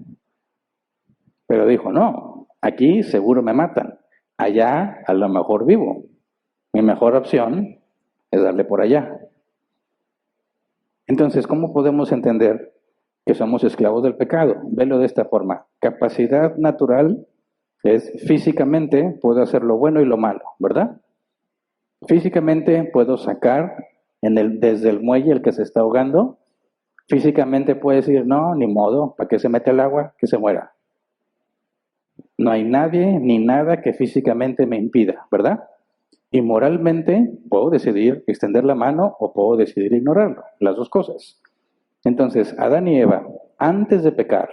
Pero dijo, no, aquí seguro me matan, allá a lo mejor vivo. Mi mejor opción es darle por allá. Entonces, ¿cómo podemos entender que somos esclavos del pecado? Velo de esta forma. Capacidad natural es físicamente puedo hacer lo bueno y lo malo, ¿verdad? Físicamente puedo sacar desde el muelle el que se está ahogando. Físicamente puedo decir, no, ni modo, ¿para qué se mete al agua? Que se muera. No hay nadie ni nada que físicamente me impida, ¿verdad? Y moralmente puedo decidir extender la mano o puedo decidir ignorarlo, las dos cosas. Entonces, Adán y Eva, antes de pecar,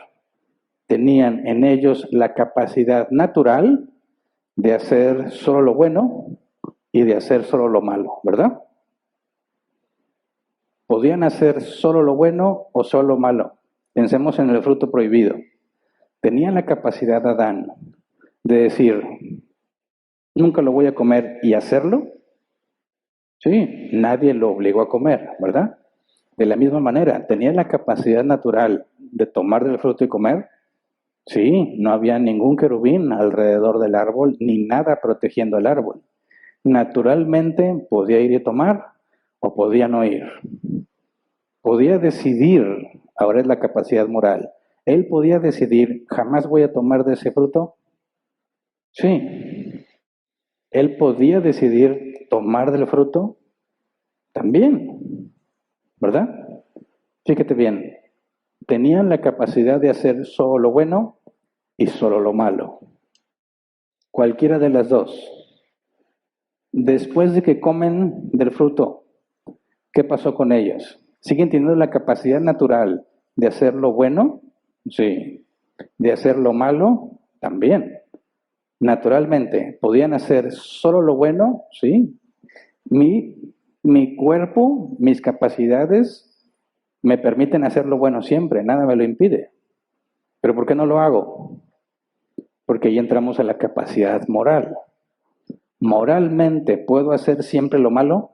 tenían en ellos la capacidad natural de hacer solo lo bueno y de hacer solo lo malo, ¿verdad? Podían hacer solo lo bueno o solo lo malo. Pensemos en el fruto prohibido. Tenían la capacidad Adán de decir, nunca lo voy a comer y hacerlo. Sí, nadie lo obligó a comer, ¿verdad? De la misma manera, tenía la capacidad natural de tomar del fruto y comer. Sí, no había ningún querubín alrededor del árbol ni nada protegiendo el árbol. Naturalmente podía ir y tomar o podía no ir. Podía decidir, ahora es la capacidad moral. Él podía decidir, jamás voy a tomar de ese fruto. Sí, él podía decidir tomar del fruto también, ¿verdad? Fíjate bien, tenían la capacidad de hacer solo lo bueno y solo lo malo. Cualquiera de las dos. Después de que comen del fruto, ¿qué pasó con ellos? ¿Siguen teniendo la capacidad natural de hacer lo bueno? Sí. ¿De hacer lo malo? También. Naturalmente, ¿podían hacer solo lo bueno? Sí. Mi cuerpo, mis capacidades me permiten hacer lo bueno siempre, nada me lo impide. ¿Pero por qué no lo hago? Porque ahí entramos a la capacidad moral. ¿Moralmente puedo hacer siempre lo malo?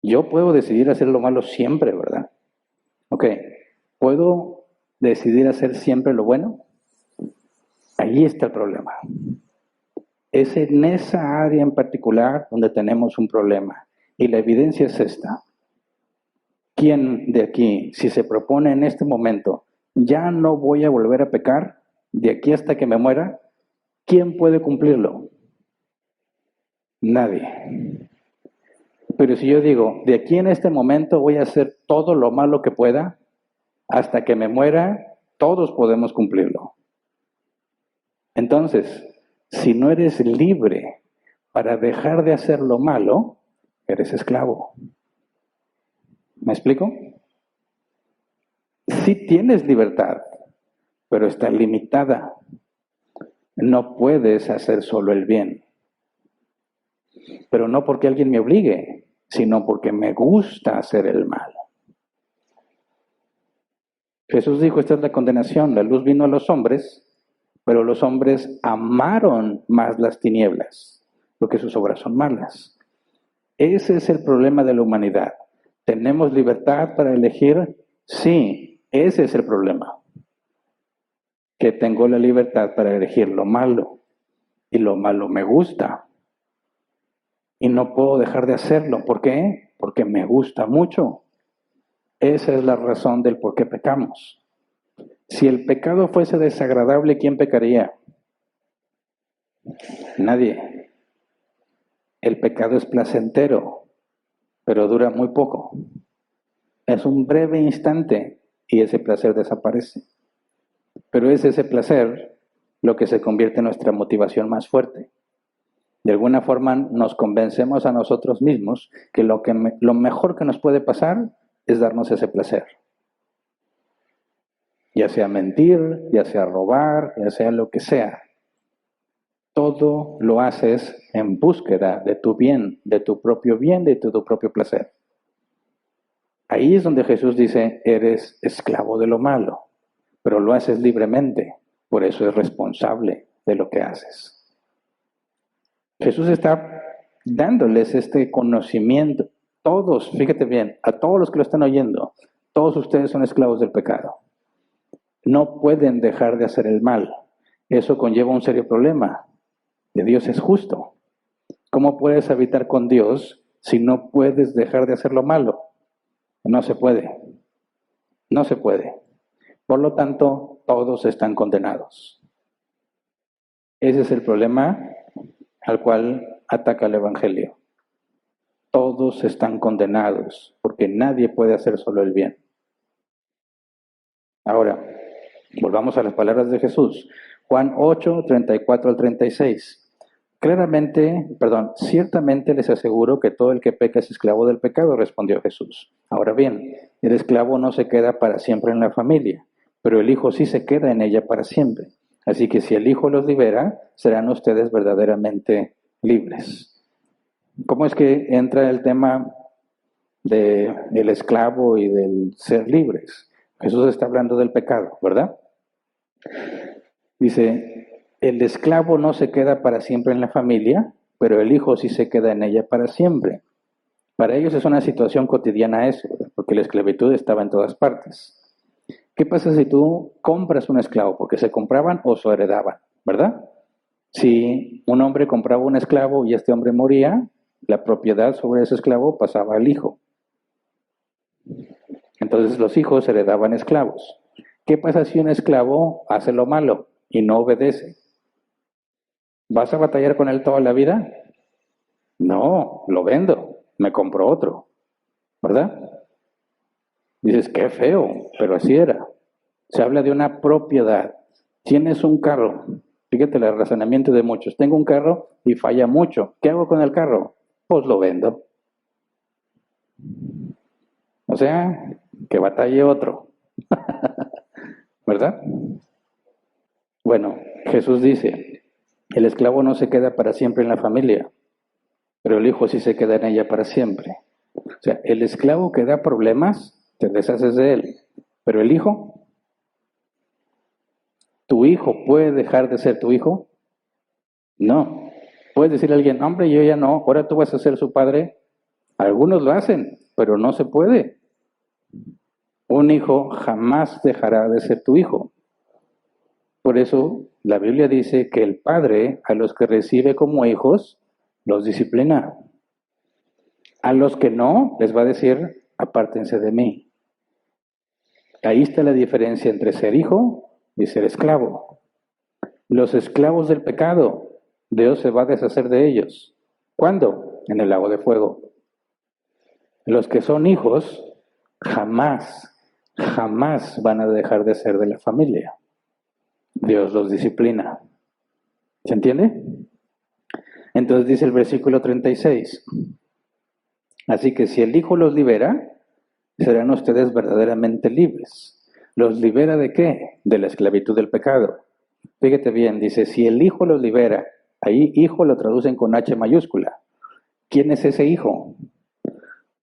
Yo puedo decidir hacer lo malo siempre, ¿verdad? Ok, ¿puedo decidir hacer siempre lo bueno? Ahí está el problema. Es en esa área en particular donde tenemos un problema. Y la evidencia es esta. ¿Quién de aquí, si se propone en este momento, ya no voy a volver a pecar de aquí hasta que me muera, quién puede cumplirlo? Nadie. Pero si yo digo, de aquí en este momento voy a hacer todo lo malo que pueda, hasta que me muera, todos podemos cumplirlo. Entonces, si no eres libre para dejar de hacer lo malo, eres esclavo. ¿Me explico? Sí tienes libertad, pero está limitada. No puedes hacer solo el bien. Pero no porque alguien me obligue, sino porque me gusta hacer el mal. Jesús dijo, esta es la condenación, la luz vino a los hombres, pero los hombres amaron más las tinieblas, porque sus obras son malas. Ese es el problema de la humanidad. ¿Tenemos libertad para elegir? Sí, ese es el problema. Que tengo la libertad para elegir lo malo. Y lo malo me gusta. Y no puedo dejar de hacerlo. ¿Por qué? Porque me gusta mucho. Esa es la razón del por qué pecamos. Si el pecado fuese desagradable, ¿quién pecaría? Nadie. El pecado es placentero, pero dura muy poco. Es un breve instante y ese placer desaparece. Pero es ese placer lo que se convierte en nuestra motivación más fuerte. De alguna forma nos convencemos a nosotros mismos que lo mejor que nos puede pasar es darnos ese placer. Ya sea mentir, ya sea robar, ya sea lo que sea. Todo lo haces en búsqueda de tu bien, de tu propio bien, de tu propio placer. Ahí es donde Jesús dice, eres esclavo de lo malo, pero lo haces libremente, por eso es responsable de lo que haces. Jesús está dándoles este conocimiento. Todos, fíjate bien, a todos los que lo están oyendo, todos ustedes son esclavos del pecado. No pueden dejar de hacer el mal. Eso conlleva un serio problema. Dios es justo. ¿Cómo puedes habitar con Dios si no puedes dejar de hacer lo malo? No se puede. No se puede. Por lo tanto, todos están condenados. Ese es el problema al cual ataca el Evangelio. Todos están condenados porque nadie puede hacer solo el bien. Ahora, volvamos a las palabras de Jesús. Juan 8, 34 al 36. Ciertamente les aseguro que todo el que peca es esclavo del pecado, respondió Jesús. Ahora bien, el esclavo no se queda para siempre en la familia, pero el hijo sí se queda en ella para siempre. Así que si el hijo los libera, serán ustedes verdaderamente libres. ¿Cómo es que entra el tema del esclavo y del ser libres? Jesús está hablando del pecado, ¿verdad? Dice, el esclavo no se queda para siempre en la familia, pero el hijo sí se queda en ella para siempre. Para ellos es una situación cotidiana eso, porque la esclavitud estaba en todas partes. ¿Qué pasa si tú compras un esclavo? Porque se compraban o se heredaban, ¿verdad? Si un hombre compraba un esclavo y este hombre moría, la propiedad sobre ese esclavo pasaba al hijo. Entonces los hijos heredaban esclavos. ¿Qué pasa si un esclavo hace lo malo y no obedece? ¿Vas a batallar con él toda la vida? No, lo vendo, me compro otro, ¿verdad? Dices, qué feo, pero así era. Se habla de una propiedad. Tienes un carro, fíjate el razonamiento de muchos. Tengo un carro y falla mucho. ¿Qué hago con el carro? Pues lo vendo. O sea, que batalle otro. ¿Verdad? Bueno, Jesús dice, el esclavo no se queda para siempre en la familia, pero el hijo sí se queda en ella para siempre. O sea, el esclavo que da problemas, te deshaces de él, pero el hijo, ¿tu hijo puede dejar de ser tu hijo? No. Puedes decirle a alguien, hombre, yo ya no, ahora tú vas a ser su padre. Algunos lo hacen, pero no se puede. Un hijo jamás dejará de ser tu hijo. Por eso la Biblia dice que el padre a los que recibe como hijos los disciplina. A los que no, les va a decir, apártense de mí. Ahí está la diferencia entre ser hijo y ser esclavo. Los esclavos del pecado, Dios se va a deshacer de ellos. ¿Cuándo? En el lago de fuego. Los que son hijos, jamás van a dejar de ser de la familia. Dios los disciplina. ¿Se entiende? Entonces dice el versículo 36. Así que si el Hijo los libera, serán ustedes verdaderamente libres. ¿Los libera de qué? De la esclavitud del pecado. Fíjate bien, dice, si el Hijo los libera, ahí hijo lo traducen con H mayúscula. ¿Quién es ese hijo?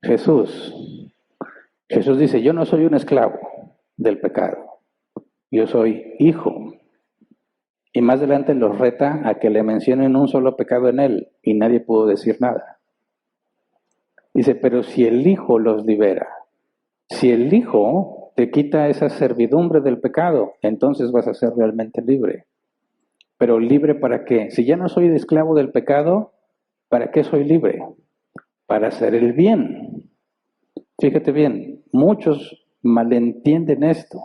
Jesús. Jesús dice, yo no soy un esclavo del pecado, yo soy hijo. Y más adelante los reta a que le mencionen un solo pecado en él, y nadie pudo decir nada. Dice, pero si el Hijo los libera, si el Hijo te quita esa servidumbre del pecado, entonces vas a ser realmente libre. Pero libre ¿para qué? Si ya no soy esclavo del pecado, ¿para qué soy libre? Para hacer el bien. Fíjate bien, muchos malentienden esto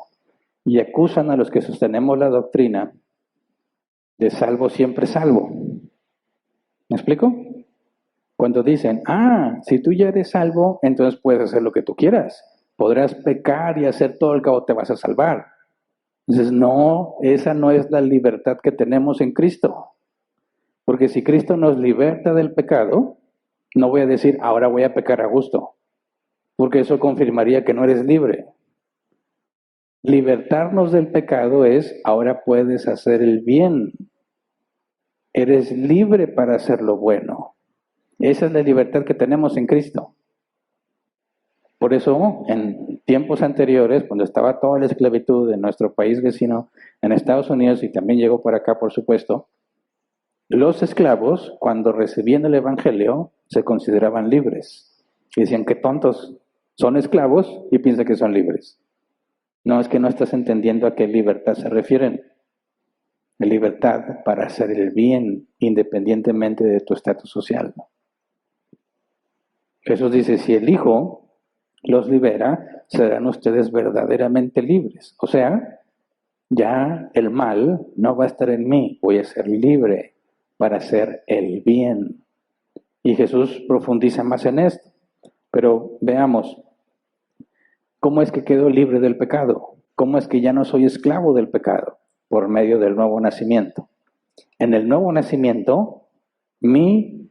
y acusan a los que sostenemos la doctrina de salvo siempre salvo. ¿Me explico? Cuando dicen, si tú ya eres salvo, entonces puedes hacer lo que tú quieras. Podrás pecar y hacer todo, el cabo te vas a salvar. Entonces, no, esa no es la libertad que tenemos en Cristo. Porque si Cristo nos liberta del pecado, no voy a decir, ahora voy a pecar a gusto. Porque eso confirmaría que no eres libre. Libertarnos del pecado es, ahora puedes hacer el bien. Eres libre para hacer lo bueno. Esa es la libertad que tenemos en Cristo. Por eso, en tiempos anteriores, cuando estaba toda la esclavitud en nuestro país vecino, en Estados Unidos, y también llegó por acá, por supuesto, los esclavos, cuando recibían el Evangelio, se consideraban libres. Y decían, qué tontos, son esclavos y piensan que son libres. No, es que no estás entendiendo a qué libertad se refieren. La libertad para hacer el bien, independientemente de tu estatus social. Jesús dice, si el Hijo los libera, serán ustedes verdaderamente libres. O sea, ya el mal no va a estar en mí, voy a ser libre para hacer el bien. Y Jesús profundiza más en esto. Pero veamos, ¿cómo es que quedo libre del pecado? ¿Cómo es que ya no soy esclavo del pecado? Por medio del nuevo nacimiento. En el nuevo nacimiento, mi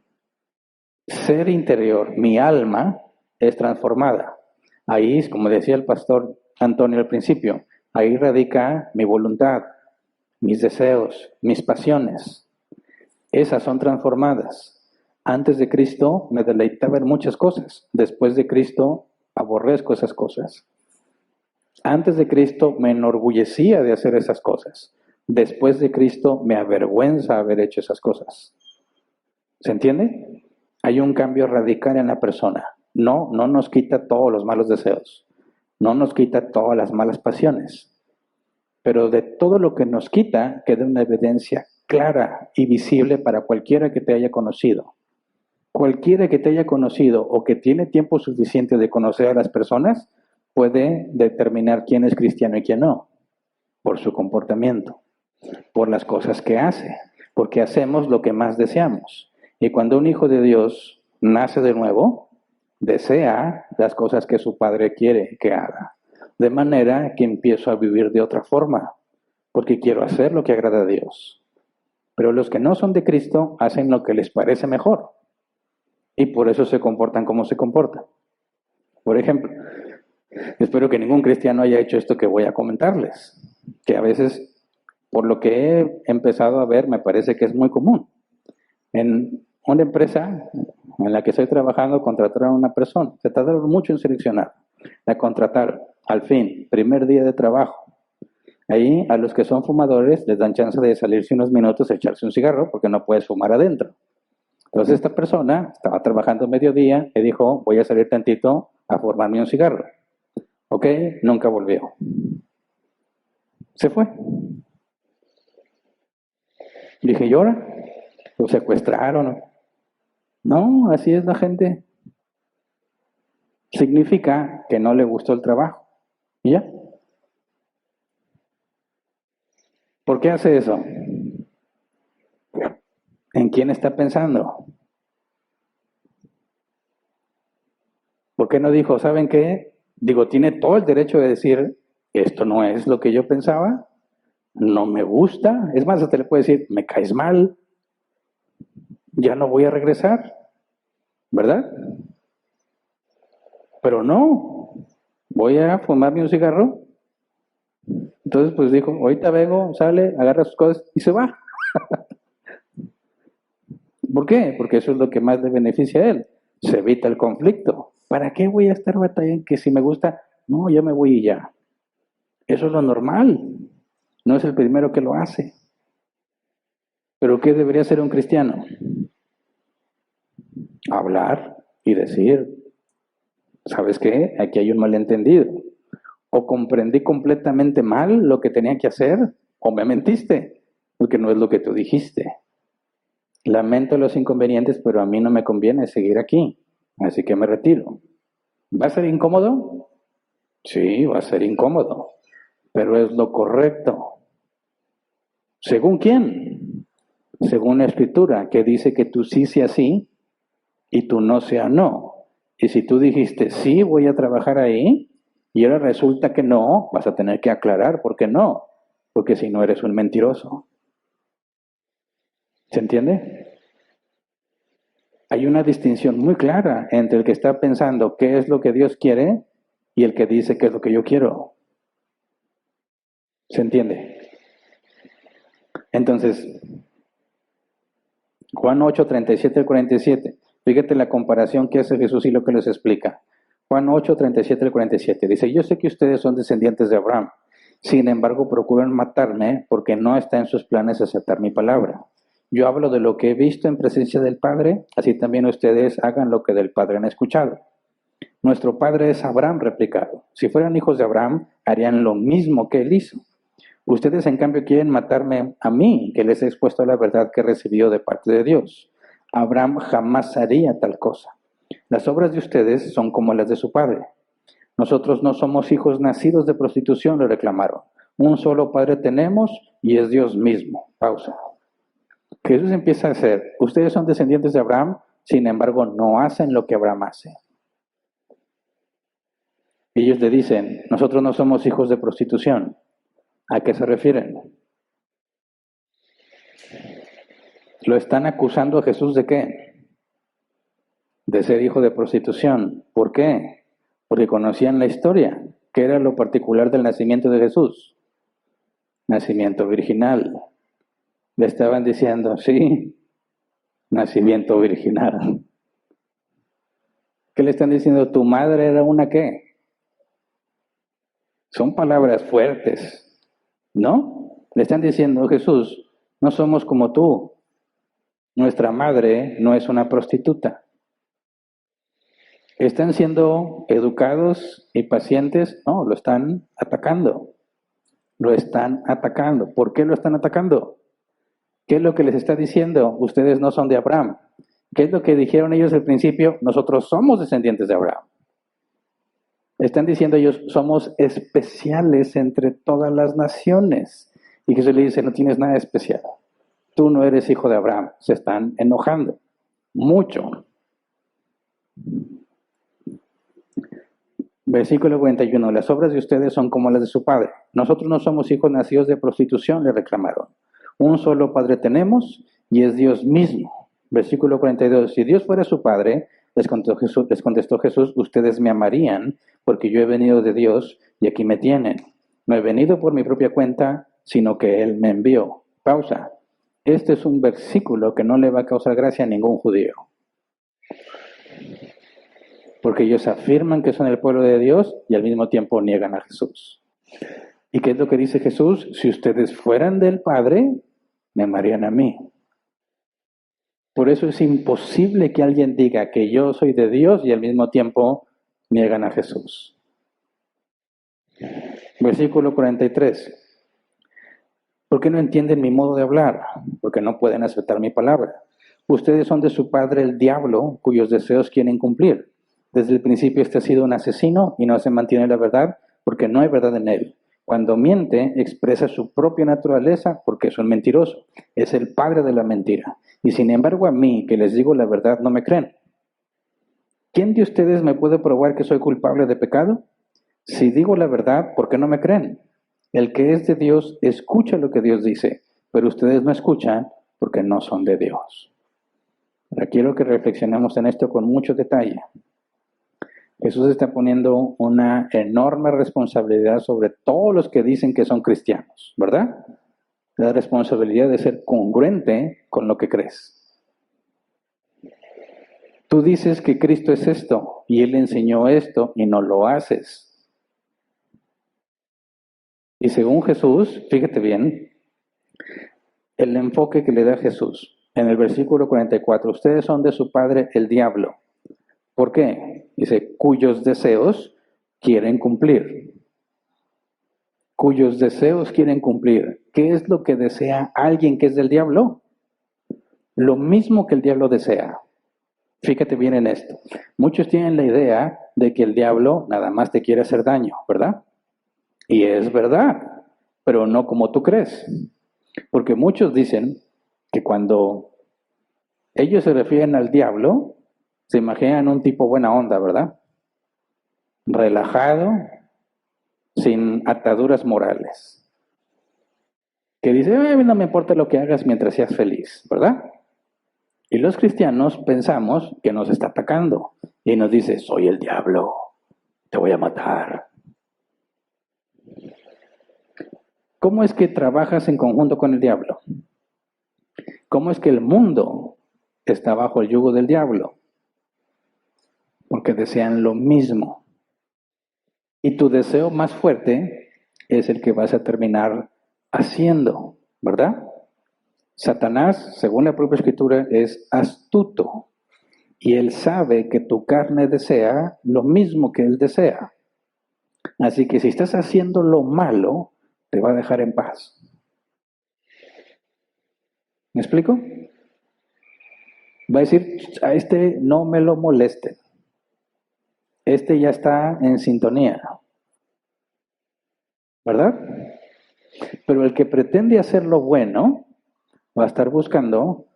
ser interior, mi alma, es transformada. Ahí, como decía el pastor Antonio al principio, ahí radica mi voluntad, mis deseos, mis pasiones. Esas son transformadas. Antes de Cristo me deleitaba en muchas cosas. Después de Cristo aborrezco esas cosas. Antes de Cristo me enorgullecía de hacer esas cosas. Después de Cristo me avergüenza haber hecho esas cosas. ¿Se entiende? Hay un cambio radical en la persona. No nos quita todos los malos deseos. No nos quita todas las malas pasiones. Pero de todo lo que nos quita queda una evidencia clara y visible para cualquiera que te haya conocido. Cualquiera que te haya conocido o que tiene tiempo suficiente de conocer a las personas puede determinar quién es cristiano y quién no, por su comportamiento, por las cosas que hace, porque hacemos lo que más deseamos. Y cuando un hijo de Dios nace de nuevo, desea las cosas que su padre quiere que haga. De manera que empiezo a vivir de otra forma, porque quiero hacer lo que agrada a Dios. Pero los que no son de Cristo hacen lo que les parece mejor. Y por eso se comportan como se comportan. Por ejemplo, espero que ningún cristiano haya hecho esto que voy a comentarles, que a veces, por lo que he empezado a ver, me parece que es muy común. En una empresa en la que estoy trabajando, contrataron a una persona. Se tardaron mucho en seleccionar. La contrataron. Al fin, primer día de trabajo. Ahí a los que son fumadores les dan chance de salirse unos minutos, echarse un cigarro, porque no puedes fumar adentro. Entonces esta persona estaba trabajando mediodía y dijo, voy a salir tantito a fumarme un cigarro. Ok, nunca volvió. Se fue. Dije, ¿y ahora? ¿Lo secuestraron? No, así es la gente. Significa que no le gustó el trabajo. ¿Y ya? ¿Por qué hace eso? ¿En quién está pensando? ¿Por qué no dijo, ¿saben qué? Digo, tiene todo el derecho de decir, esto no es lo que yo pensaba, no me gusta. Es más, hasta le puede decir, me caes mal, ya no voy a regresar, ¿verdad? Pero no, voy a fumarme un cigarro. Entonces, pues dijo, ahorita vengo, sale, agarra sus cosas y se va. ¿Por qué? Porque eso es lo que más le beneficia a él. Se evita el conflicto. ¿Para qué voy a estar batallando? Que si me gusta, no, ya me voy y ya. Eso es lo normal. No es el primero que lo hace. ¿Pero qué debería hacer un cristiano? Hablar y decir, ¿Sabes qué? Aquí hay un malentendido. O comprendí completamente mal lo que tenía que hacer, o me mentiste, porque no es lo que tú dijiste. Lamento los inconvenientes, pero a mí no me conviene seguir aquí, así que me retiro. ¿Va a ser incómodo? Sí, va a ser incómodo, pero es lo correcto. ¿Según quién? Según la escritura, que dice que tú sí sea sí y tú no sea no. Y si tú dijiste sí, voy a trabajar ahí, y ahora resulta que no, vas a tener que aclarar por qué no, porque si no eres un mentiroso. ¿Se entiende? Hay una distinción muy clara entre el que está pensando qué es lo que Dios quiere y el que dice qué es lo que yo quiero. ¿Se entiende? Entonces, Juan 8, 37 al 47. Fíjate la comparación que hace Jesús y lo que les explica. Juan 8, 37 al 47. Dice, yo sé que ustedes son descendientes de Abraham. Sin embargo, procuran matarme porque no está en sus planes aceptar mi palabra. Yo hablo de lo que he visto en presencia del Padre, así también ustedes hagan lo que del Padre han escuchado. Nuestro padre es Abraham, replicaron. Si fueran hijos de Abraham, harían lo mismo que él hizo. Ustedes, en cambio, quieren matarme a mí, que les he expuesto la verdad que recibió de parte de Dios. Abraham jamás haría tal cosa. Las obras de ustedes son como las de su padre. Nosotros no somos hijos nacidos de prostitución, le reclamaron. Un solo padre tenemos y es Dios mismo. Pausa. Jesús empieza a hacer, ustedes son descendientes de Abraham, sin embargo no hacen lo que Abraham hace. Ellos le dicen, nosotros no somos hijos de prostitución. ¿A qué se refieren? Lo están acusando a Jesús de qué? De ser hijo de prostitución. ¿Por qué? Porque conocían la historia. ¿Qué era lo particular del nacimiento de Jesús? Nacimiento virginal. Le estaban diciendo, sí, nacimiento virginal. ¿Qué le están diciendo? ¿Tu madre era una qué? Son palabras fuertes, ¿no? Le están diciendo, Jesús, no somos como tú. Nuestra madre no es una prostituta. ¿Están siendo educados y pacientes? No, lo están atacando. Lo están atacando. ¿Por qué lo están atacando? ¿Qué es lo que les está diciendo? Ustedes no son de Abraham. ¿Qué es lo que dijeron ellos al principio? Nosotros somos descendientes de Abraham. Están diciendo ellos, somos especiales entre todas las naciones. Y Jesús le dice, no tienes nada especial. Tú no eres hijo de Abraham. Se están enojando. Mucho. Versículo 41. Las obras de ustedes son como las de su padre. Nosotros no somos hijos nacidos de prostitución, le reclamaron. Un solo padre tenemos y es Dios mismo. Versículo 42. Si Dios fuera su padre, les contestó Jesús, ustedes me amarían porque yo he venido de Dios y aquí me tienen. No he venido por mi propia cuenta, sino que Él me envió. Pausa. Este es un versículo que no le va a causar gracia a ningún judío. Porque ellos afirman que son el pueblo de Dios y al mismo tiempo niegan a Jesús. ¿Y qué es lo que dice Jesús? Si ustedes fueran del Padre, me amarían a mí. Por eso es imposible que alguien diga que yo soy de Dios y al mismo tiempo niegan a Jesús. Versículo 43. ¿Por qué no entienden mi modo de hablar? Porque no pueden aceptar mi palabra. Ustedes son de su padre el diablo, cuyos deseos quieren cumplir. Desde el principio este ha sido un asesino y no se mantiene la verdad porque no hay verdad en él. Cuando miente, expresa su propia naturaleza porque es un mentiroso. Es el padre de la mentira. Y sin embargo a mí, que les digo la verdad, no me creen. ¿Quién de ustedes me puede probar que soy culpable de pecado? Si digo la verdad, ¿por qué no me creen? El que es de Dios escucha lo que Dios dice, pero ustedes no escuchan porque no son de Dios. Ahora quiero que reflexionemos en esto con mucho detalle. Jesús está poniendo una enorme responsabilidad sobre todos los que dicen que son cristianos, ¿verdad? La responsabilidad de ser congruente con lo que crees. Tú dices que Cristo es esto y Él enseñó esto y no lo haces. Y según Jesús, fíjate bien, el enfoque que le da Jesús en el versículo 44, ustedes son de su padre el diablo. ¿Por qué? Dice, cuyos deseos quieren cumplir. Cuyos deseos quieren cumplir. ¿Qué es lo que desea alguien que es del diablo? Lo mismo que el diablo desea. Fíjate bien en esto. Muchos tienen la idea de que el diablo nada más te quiere hacer daño, ¿verdad? Y es verdad, pero no como tú crees. Porque muchos dicen que cuando ellos se refieren al diablo, se imaginan un tipo buena onda, ¿verdad? Relajado, sin ataduras morales. Que dice, no me importa lo que hagas mientras seas feliz, ¿verdad? Y los cristianos pensamos que nos está atacando y nos dice, soy el diablo, te voy a matar. ¿Cómo es que trabajas en conjunto con el diablo? ¿Cómo es que el mundo está bajo el yugo del diablo? Porque desean lo mismo. Y tu deseo más fuerte es el que vas a terminar haciendo, ¿verdad? Satanás, según la propia escritura, es astuto. Y él sabe que tu carne desea lo mismo que él desea. Así que si estás haciendo lo malo, te va a dejar en paz. ¿Me explico? Va a decir, a este no me lo molesten. Este ya está en sintonía. ¿Verdad? Pero el que pretende hacer lo bueno va a estar buscando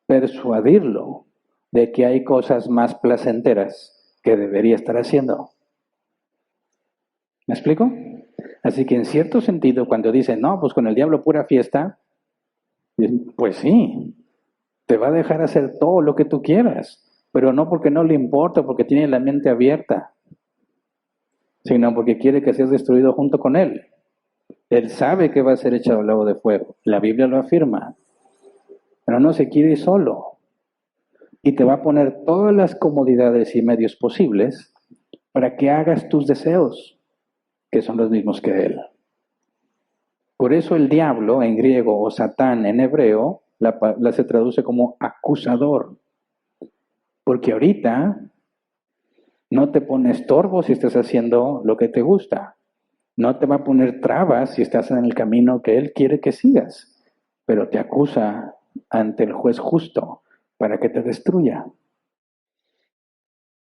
persuadirlo de que hay cosas más placenteras que debería estar haciendo. ¿Me explico? Así que en cierto sentido, cuando dicen, no, pues con el diablo pura fiesta, pues sí, te va a dejar hacer todo lo que tú quieras, pero no porque no le importa, porque tiene la mente abierta, sino porque quiere que seas destruido junto con él. Él sabe que va a ser echado al lago de fuego, la Biblia lo afirma, pero no se quiere ir solo. Y te va a poner todas las comodidades y medios posibles para que hagas tus deseos, que son los mismos que él. Por eso el diablo en griego o Satán en hebreo la se traduce como acusador. Porque ahorita no te pone estorbo si estás haciendo lo que te gusta. No te va a poner trabas si estás en el camino que él quiere que sigas. Pero te acusa ante el juez justo para que te destruya.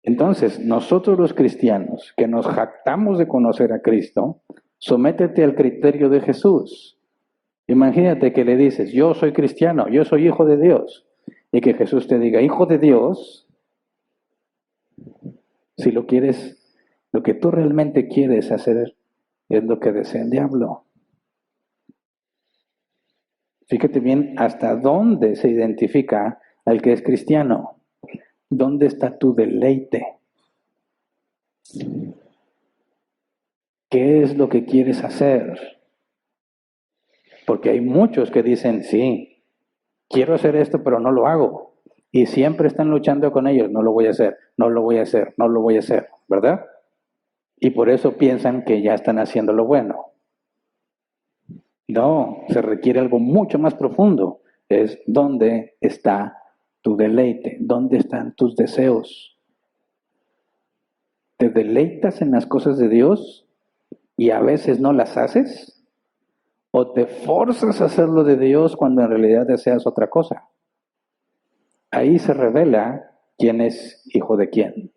Entonces, nosotros los cristianos que nos jactamos de conocer a Cristo, sométete al criterio de Jesús. Imagínate que le dices, yo soy cristiano, yo soy hijo de Dios, y que Jesús te diga, hijo de Dios, si lo quieres, lo que tú realmente quieres hacer es lo que desea el diablo. Fíjate bien hasta dónde se identifica al que es cristiano. ¿Dónde está tu deleite? ¿Qué es lo que quieres hacer? Porque hay muchos que dicen, sí, quiero hacer esto, pero no lo hago. Y siempre están luchando con ellos, no lo voy a hacer, no lo voy a hacer, no lo voy a hacer, ¿verdad? Y por eso piensan que ya están haciendo lo bueno. No, se requiere algo mucho más profundo. Es dónde está tu deleite, dónde están tus deseos. ¿Te deleitas en las cosas de Dios y a veces no las haces? ¿O te forzas a hacerlo de Dios cuando en realidad deseas otra cosa? Ahí se revela quién es hijo de quién.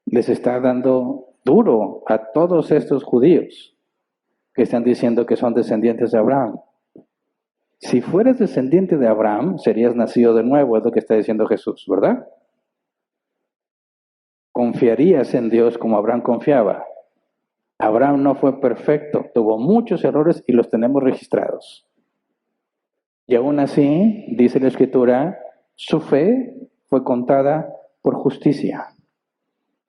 Les está dando duro a todos estos judíos que están diciendo que son descendientes de Abraham. Si fueras descendiente de Abraham, serías nacido de nuevo, es lo que está diciendo Jesús, ¿verdad? Confiarías en Dios como Abraham confiaba. Abraham no fue perfecto, tuvo muchos errores y los tenemos registrados. Y aún así, dice la Escritura, su fe fue contada por justicia.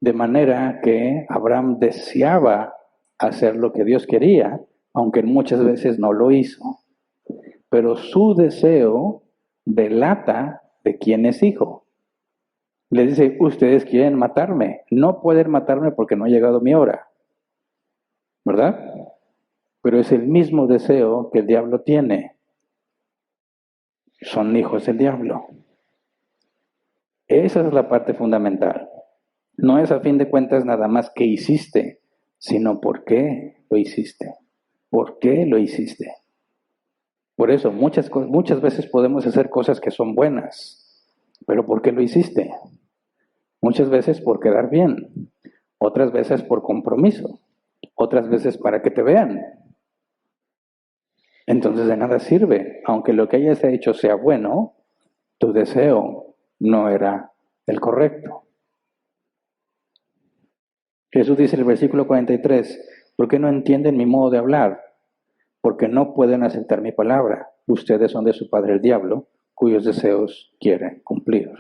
De manera que Abraham deseaba hacer lo que Dios quería, aunque muchas veces no lo hizo. Pero su deseo delata de quién es hijo. Le dice, ustedes quieren matarme, no pueden matarme porque no ha llegado mi hora. ¿Verdad? Pero es el mismo deseo que el diablo tiene. Son hijos del diablo. Esa es la parte fundamental. No es a fin de cuentas nada más qué hiciste, sino por qué lo hiciste. ¿Por qué lo hiciste? Por eso muchas veces podemos hacer cosas que son buenas, pero ¿por qué lo hiciste? Muchas veces por quedar bien, otras veces por compromiso, otras veces para que te vean. Entonces de nada sirve, aunque lo que hayas hecho sea bueno, tu deseo no era el correcto. Jesús dice en el versículo 43, ¿por qué no entienden mi modo de hablar? Porque no pueden aceptar mi palabra. Ustedes son de su padre el diablo, cuyos deseos quieren cumplir.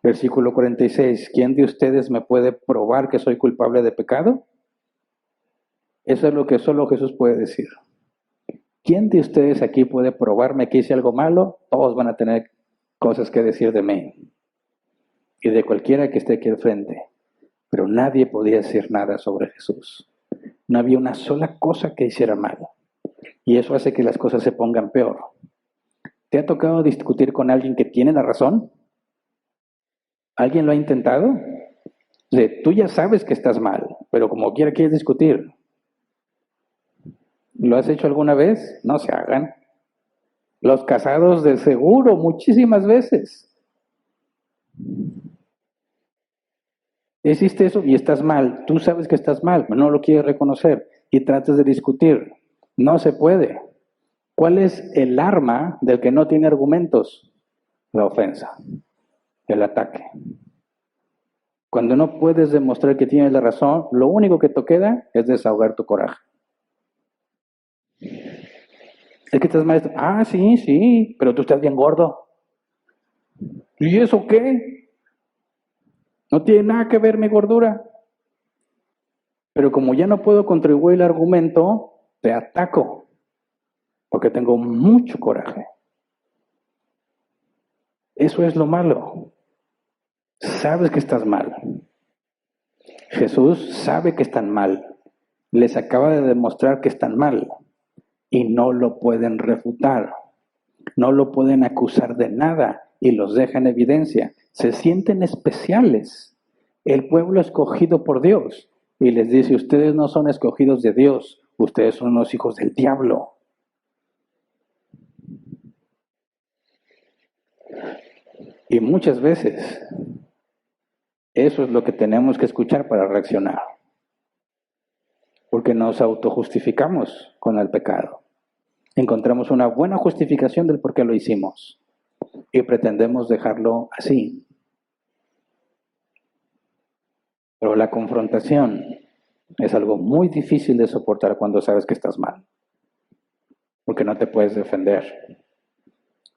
Versículo 46, ¿quién de ustedes me puede probar que soy culpable de pecado? Eso es lo que solo Jesús puede decir. ¿Quién de ustedes aquí puede probarme que hice algo malo? Todos van a tener cosas que decir de mí y de cualquiera que esté aquí al frente. Pero nadie podía decir nada sobre Jesús. No había una sola cosa que hiciera mal. Y eso hace que las cosas se pongan peor. ¿Te ha tocado discutir con alguien que tiene la razón? ¿Alguien lo ha intentado? O sea, tú ya sabes que estás mal, pero como quiera quieres discutir. ¿Lo has hecho alguna vez? No se hagan. Los casados de seguro, muchísimas veces. Hiciste eso y estás mal. Tú sabes que estás mal, pero no lo quieres reconocer y tratas de discutir. No se puede. ¿Cuál es el arma del que no tiene argumentos? La ofensa, el ataque. Cuando no puedes demostrar que tienes la razón, lo único que te queda es desahogar tu coraje. Es que estás mal. Ah, sí, pero tú estás bien gordo. ¿Y eso qué? No tiene nada que ver mi gordura. Pero como ya no puedo contribuir al argumento, te ataco. Porque tengo mucho coraje. Eso es lo malo. Sabes que estás mal. Jesús sabe que están mal. Les acaba de demostrar que están mal. Y no lo pueden refutar. No lo pueden acusar de nada. Y los deja en evidencia. Se sienten especiales. El pueblo escogido por Dios. Y les dice, ustedes no son escogidos de Dios. Ustedes son los hijos del diablo. Y muchas veces eso es lo que tenemos que escuchar para reaccionar. Porque nos autojustificamos con el pecado. Encontramos una buena justificación del por qué lo hicimos. Y pretendemos dejarlo así. Pero la confrontación es algo muy difícil de soportar cuando sabes que estás mal. Porque no te puedes defender.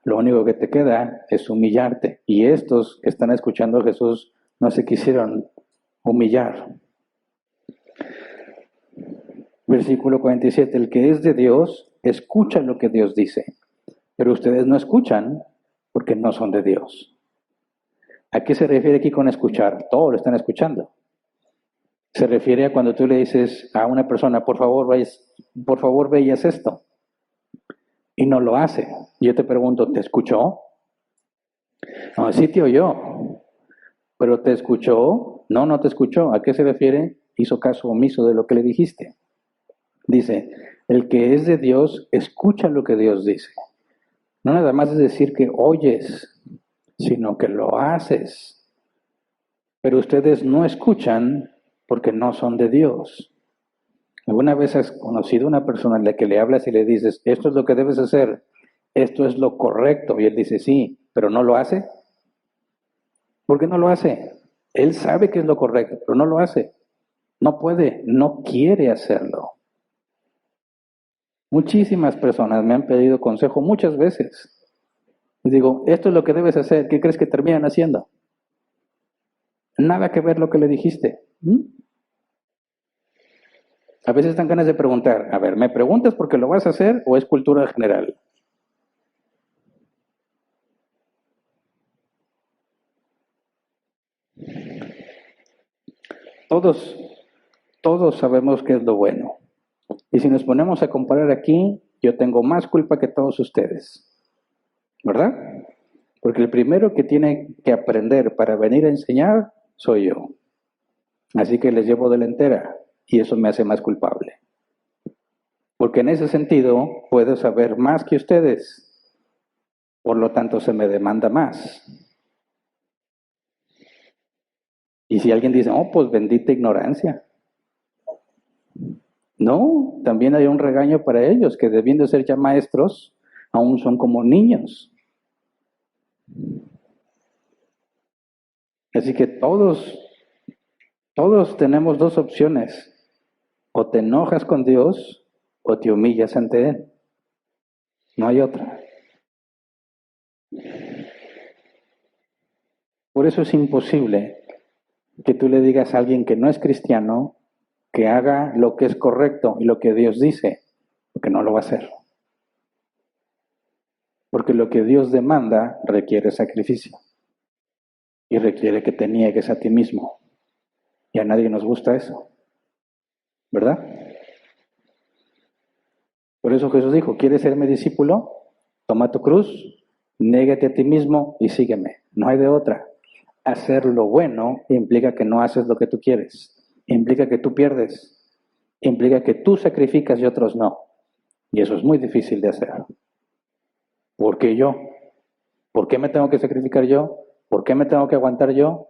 Lo único que te queda es humillarte. Y estos que están escuchando a Jesús no se quisieron humillar. Versículo 47, el que es de Dios, escucha lo que Dios dice. Pero ustedes no escuchan porque no son de Dios. ¿A qué se refiere aquí con escuchar? Todos lo están escuchando. Se refiere a cuando tú le dices a una persona, por favor, ve y haz esto. Y no lo hace. Yo te pregunto, ¿te escuchó? No, sí te oyó. ¿Pero te escuchó? No, no te escuchó. ¿A qué se refiere? Hizo caso omiso de lo que le dijiste. Dice, el que es de Dios, escucha lo que Dios dice. No nada más es decir que oyes, sino que lo haces. Pero ustedes no escuchan porque no son de Dios. ¿Alguna vez has conocido a una persona a la que le hablas y le dices, esto es lo que debes hacer, esto es lo correcto? Y él dice, sí, pero no lo hace. ¿Por qué no lo hace? Él sabe que es lo correcto, pero no lo hace. No puede, no quiere hacerlo. Muchísimas personas me han pedido consejo muchas veces. Les digo, esto es lo que debes hacer. ¿Qué crees que terminan haciendo? Nada que ver lo que le dijiste. A veces dan ganas de preguntar, a ver, ¿me preguntas porque lo vas a hacer o es cultura general? Todos sabemos qué es lo bueno. Y si nos ponemos a comparar aquí, yo tengo más culpa que todos ustedes. ¿Verdad? Porque el primero que tiene que aprender para venir a enseñar soy yo. Así que les llevo delantera y eso me hace más culpable. Porque en ese sentido puedo saber más que ustedes, por lo tanto se me demanda más. Y si alguien dice, oh, pues bendita ignorancia. No, también hay un regaño para ellos, que debiendo ser ya maestros, aún son como niños. Así que todos tenemos dos opciones. O te enojas con Dios o te humillas ante Él. No hay otra. Por eso es imposible que tú le digas a alguien que no es cristiano que haga lo que es correcto y lo que Dios dice, porque no lo va a hacer. Porque lo que Dios demanda requiere sacrificio y requiere que te niegues a ti mismo. Y a nadie nos gusta eso, ¿verdad? Por eso Jesús dijo, ¿quieres ser mi discípulo? Toma tu cruz, niégate a ti mismo y sígueme. No hay de otra. Hacer lo bueno implica que no haces lo que tú quieres. Implica que tú pierdes. Implica que tú sacrificas y otros no. Y eso es muy difícil de hacer. ¿Por qué yo? ¿Por qué me tengo que sacrificar yo? ¿Por qué me tengo que aguantar yo?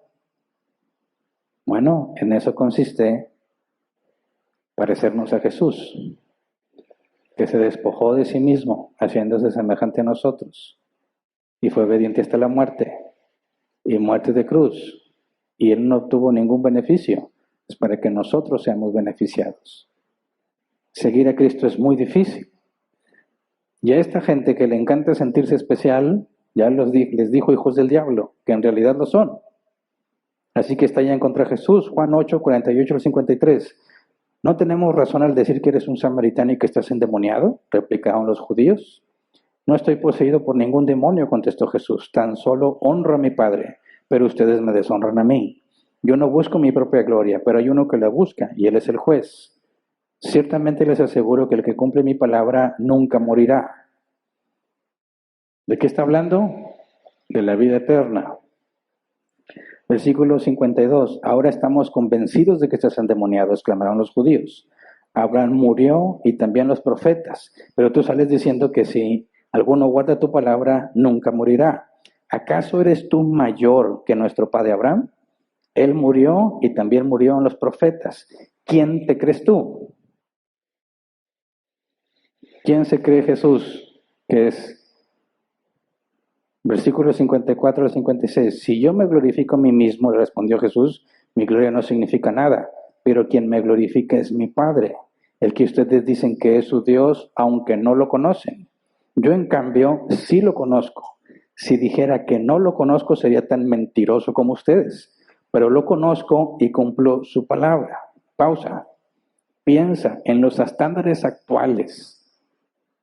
Bueno, en eso consiste parecernos a Jesús, que se despojó de sí mismo, haciéndose semejante a nosotros, y fue obediente hasta la muerte, y muerte de cruz, y Él no obtuvo ningún beneficio, es para que nosotros seamos beneficiados. Seguir a Cristo es muy difícil. Y a esta gente que le encanta sentirse especial, ya les dijo hijos del diablo, que en realidad lo son. Así que está ya en contra de Jesús, Juan 8, 48 al 53. ¿No tenemos razón al decir que eres un samaritano y que estás endemoniado?, replicaron los judíos. No estoy poseído por ningún demonio, contestó Jesús, tan solo honro a mi Padre, pero ustedes me deshonran a mí. Yo no busco mi propia gloria, pero hay uno que la busca, y Él es el juez. Ciertamente les aseguro que el que cumple mi palabra nunca morirá. ¿De qué está hablando? De la vida eterna. Versículo 52. Ahora estamos convencidos de que estás endemoniado, exclamaron los judíos. Abraham murió y también los profetas, pero tú sales diciendo que si alguno guarda tu palabra, nunca morirá. ¿Acaso eres tú mayor que nuestro padre Abraham? Él murió y también murieron los profetas. ¿Quién te crees tú? ¿Quién se cree Jesús que es? Versículos 54 al 56. Si yo me glorifico a mí mismo, le respondió Jesús, mi gloria no significa nada, pero quien me glorifica es mi Padre, el que ustedes dicen que es su Dios, aunque no lo conocen. Yo, en cambio, sí lo conozco. Si dijera que no lo conozco, sería tan mentiroso como ustedes, pero lo conozco y cumplo su palabra. Pausa. Piensa en los estándares actuales.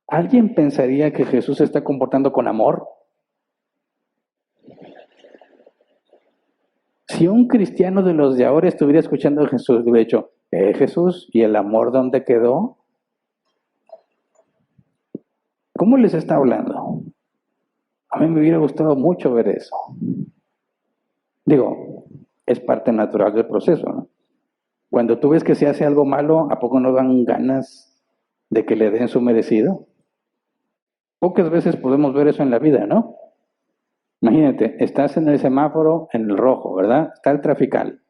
¿Alguien pensaría que Jesús se está comportando con amor? Si un cristiano de los de ahora estuviera escuchando a Jesús, le hubiera dicho, Jesús, ¿y el amor dónde quedó? ¿Cómo les está hablando? A mí me hubiera gustado mucho ver eso. Digo, es parte natural del proceso, ¿no? Cuando tú ves que se hace algo malo, ¿a poco no dan ganas de que le den su merecido? Pocas veces podemos ver eso en la vida, ¿no? Imagínate, estás en el semáforo en el rojo, ¿verdad? Está el trafical,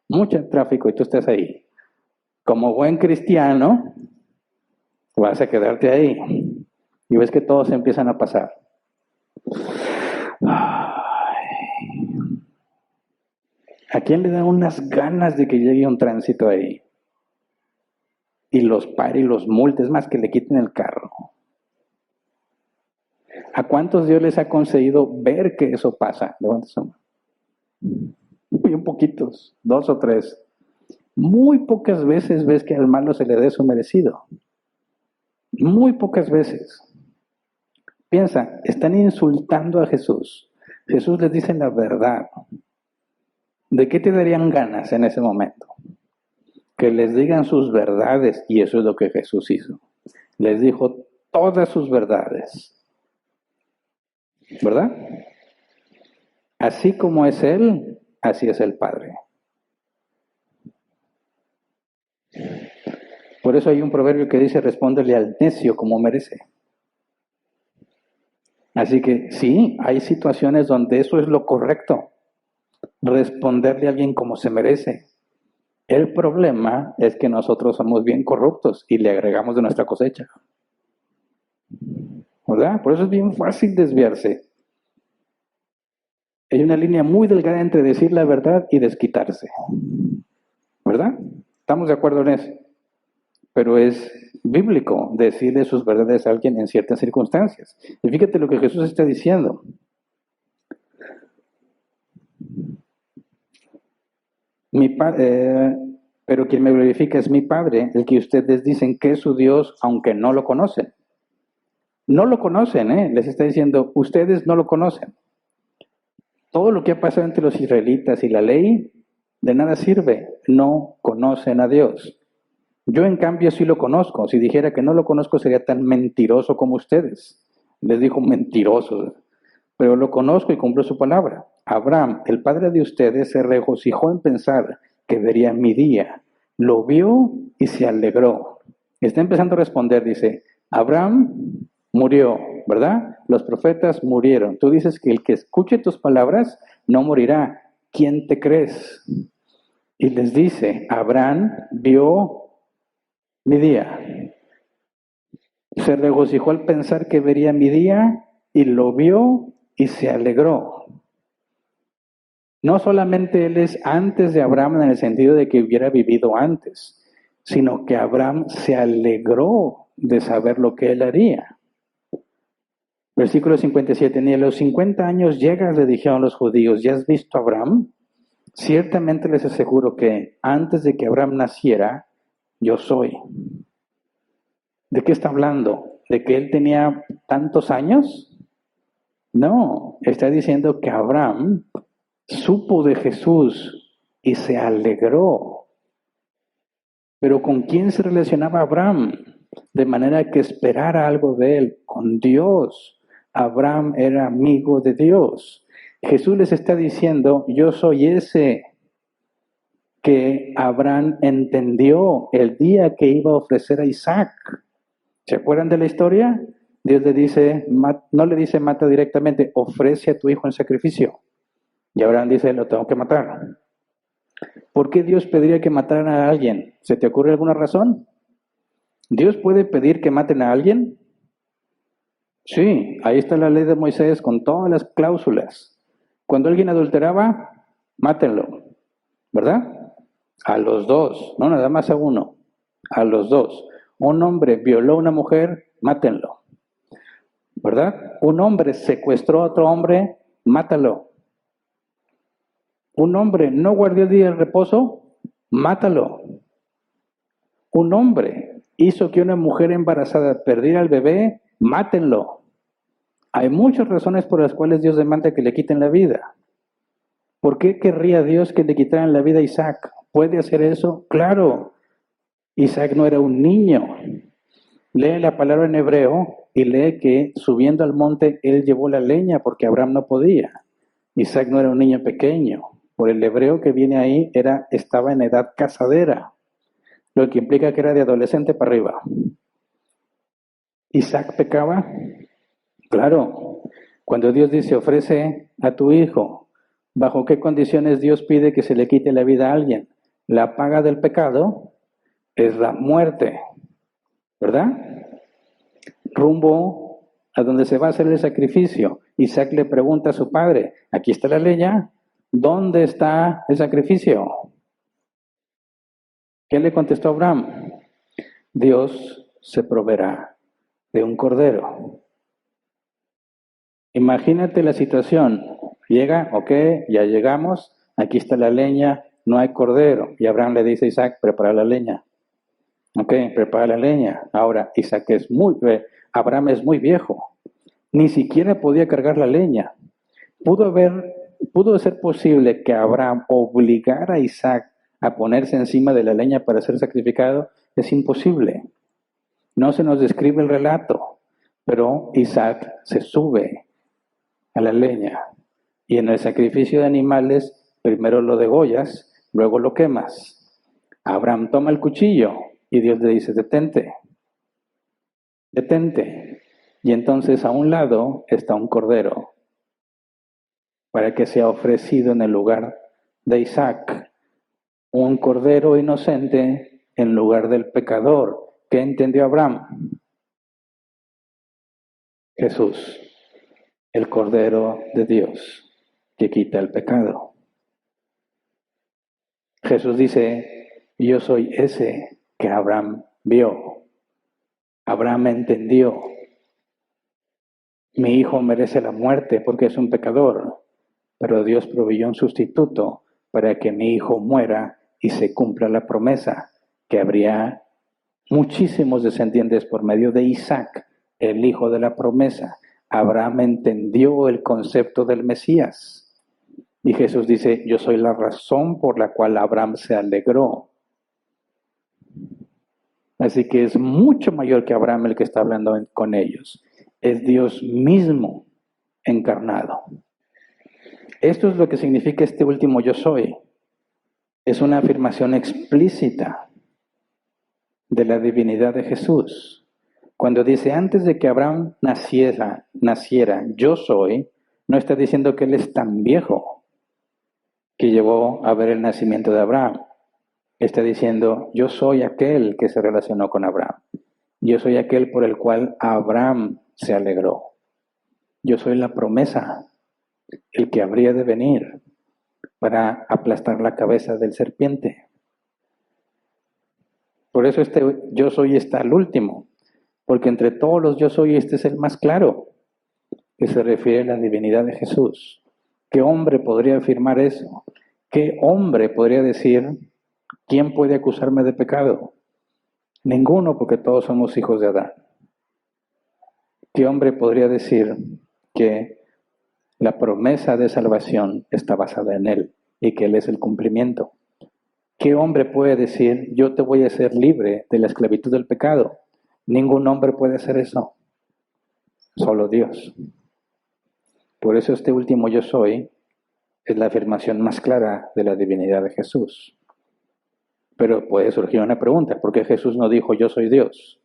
mucho tráfico y tú estás ahí. Como buen cristiano, vas a quedarte ahí y ves que todos empiezan a pasar. ¿A quién le dan unas ganas de que llegue un tránsito ahí? Y los pare y los multe, es más que le quiten el carro. ¿A cuántos Dios les ha concedido ver que eso pasa? Levanten su mano. Muy poquitos, 2 o 3. Muy pocas veces ves que al malo se le dé su merecido. Muy pocas veces. Piensa, están insultando a Jesús. Jesús les dice la verdad. ¿De qué te darían ganas en ese momento? Que les digan sus verdades, y eso es lo que Jesús hizo. Les dijo todas sus verdades. ¿Verdad? Así como es Él, así es el Padre. Por eso hay un proverbio que dice, respóndele al necio como merece. Así que sí, hay situaciones donde eso es lo correcto, responderle a alguien como se merece. El problema es que nosotros somos bien corruptos y le agregamos de nuestra cosecha. ¿Verdad? Por eso es bien fácil desviarse. Hay una línea muy delgada entre decir la verdad y desquitarse. ¿Verdad? ¿Estamos de acuerdo en eso? Pero es bíblico decirle sus verdades a alguien en ciertas circunstancias. Y fíjate lo que Jesús está diciendo. Pero quien me glorifica es mi Padre, el que ustedes dicen que es su Dios, aunque no lo conocen. No lo conocen, ¿eh? Les está diciendo, ustedes no lo conocen. Todo lo que ha pasado entre los israelitas y la ley, de nada sirve. No conocen a Dios. Yo, en cambio, sí lo conozco. Si dijera que no lo conozco, sería tan mentiroso como ustedes. Les dijo mentirosos. Pero lo conozco y cumplo su palabra. Abraham, el padre de ustedes, se regocijó en pensar que vería mi día. Lo vio y se alegró. Está empezando a responder, dice, Abraham murió, ¿verdad? Los profetas murieron. Tú dices que el que escuche tus palabras no morirá. ¿Quién te crees? Y les dice, Abraham vio mi día. Se regocijó al pensar que vería mi día y lo vio y se alegró. No solamente él es antes de Abraham en el sentido de que hubiera vivido antes, sino que Abraham se alegró de saber lo que él haría. Versículo 57, ni a los 50 años llegas, le dijeron los judíos, ¿ya has visto a Abraham? Ciertamente les aseguro que antes de que Abraham naciera, yo soy. ¿De qué está hablando? ¿De que él tenía tantos años? No, está diciendo que Abraham supo de Jesús y se alegró. Pero ¿con quién se relacionaba Abraham? De manera que esperara algo de él, con Dios. Abraham era amigo de Dios. Jesús les está diciendo, yo soy ese que Abraham entendió el día que iba a ofrecer a Isaac. ¿Se acuerdan de la historia? Dios le dice, no le dice mata directamente, ofrece a tu hijo en sacrificio. Y Abraham dice, lo tengo que matar. ¿Por qué Dios pediría que mataran a alguien? ¿Se te ocurre alguna razón? ¿Dios puede pedir que maten a alguien? Sí, ahí está la ley de Moisés con todas las cláusulas. Cuando alguien adulteraba, mátenlo, ¿verdad? A los dos, no nada más a uno, a los dos. Un hombre violó a una mujer, mátenlo, ¿verdad? Un hombre secuestró a otro hombre, mátalo. Un hombre no guardó el día del reposo, mátalo. Un hombre hizo que una mujer embarazada perdiera al bebé, mátenlo. Hay muchas razones por las cuales Dios demanda que le quiten la vida. ¿Por qué querría Dios que le quitaran la vida a Isaac? ¿Puede hacer eso? Claro. Isaac no era un niño. Lee la palabra en hebreo y lee que subiendo al monte él llevó la leña porque Abraham no podía. Isaac no era un niño pequeño. Por el hebreo que viene ahí estaba en edad casadera, lo que implica que era de adolescente para arriba. ¿Isaac pecaba? Claro. Cuando Dios dice ofrece a tu hijo, ¿bajo qué condiciones Dios pide que se le quite la vida a alguien? La paga del pecado es la muerte, ¿verdad? Rumbo a donde se va a hacer el sacrificio. Isaac le pregunta a su padre, aquí está la leña, ¿dónde está el sacrificio? ¿Qué le contestó Abraham? Dios se proveerá de un cordero. Imagínate la situación. Llega, ok, ya llegamos, aquí está la leña, no hay cordero. Y Abraham le dice a Isaac, prepara la leña. Ok, prepara la leña. Ahora, Abraham es muy viejo. Ni siquiera podía cargar la leña. Pudo ser posible que Abraham obligara a Isaac a ponerse encima de la leña para ser sacrificado. Es imposible. No se nos describe el relato, pero Isaac se sube a la leña. Y en el sacrificio de animales, primero lo degollas, luego lo quemas. Abraham toma el cuchillo y Dios le dice, detente, detente. Y entonces a un lado está un cordero para que sea ofrecido en el lugar de Isaac. Un cordero inocente en lugar del pecador. ¿Qué entendió Abraham? Jesús, el cordero de Dios que quita el pecado. Jesús dice, yo soy ese que Abraham vio. Abraham entendió. Mi hijo merece la muerte porque es un pecador, pero Dios proveyó un sustituto para que mi hijo muera y se cumpla la promesa que habría muchísimos descendientes por medio de Isaac, el hijo de la promesa. Abraham entendió el concepto del Mesías. Y Jesús dice, yo soy la razón por la cual Abraham se alegró. Así que es mucho mayor que Abraham el que está hablando con ellos. Es Dios mismo encarnado. Esto es lo que significa este último yo soy. Es una afirmación explícita de la divinidad de Jesús. Cuando dice, antes de que Abraham naciera, yo soy, no está diciendo que él es tan viejo que llevó a ver el nacimiento de Abraham. Está diciendo, yo soy aquel que se relacionó con Abraham. Yo soy aquel por el cual Abraham se alegró. Yo soy la promesa, el que habría de venir para aplastar la cabeza del serpiente. Por eso este yo soy está al último, porque entre todos los yo soy este es el más claro, que se refiere a la divinidad de Jesús. ¿Qué hombre podría afirmar eso? ¿Qué hombre podría decir, quién puede acusarme de pecado? Ninguno, porque todos somos hijos de Adán. ¿Qué hombre podría decir que la promesa de salvación está basada en Él y que Él es el cumplimiento? ¿Qué hombre puede decir, yo te voy a hacer libre de la esclavitud del pecado? Ningún hombre puede hacer eso, solo Dios. Por eso este último yo soy es la afirmación más clara de la divinidad de Jesús. Pero puede surgir una pregunta, ¿por qué Jesús no dijo yo soy Dios?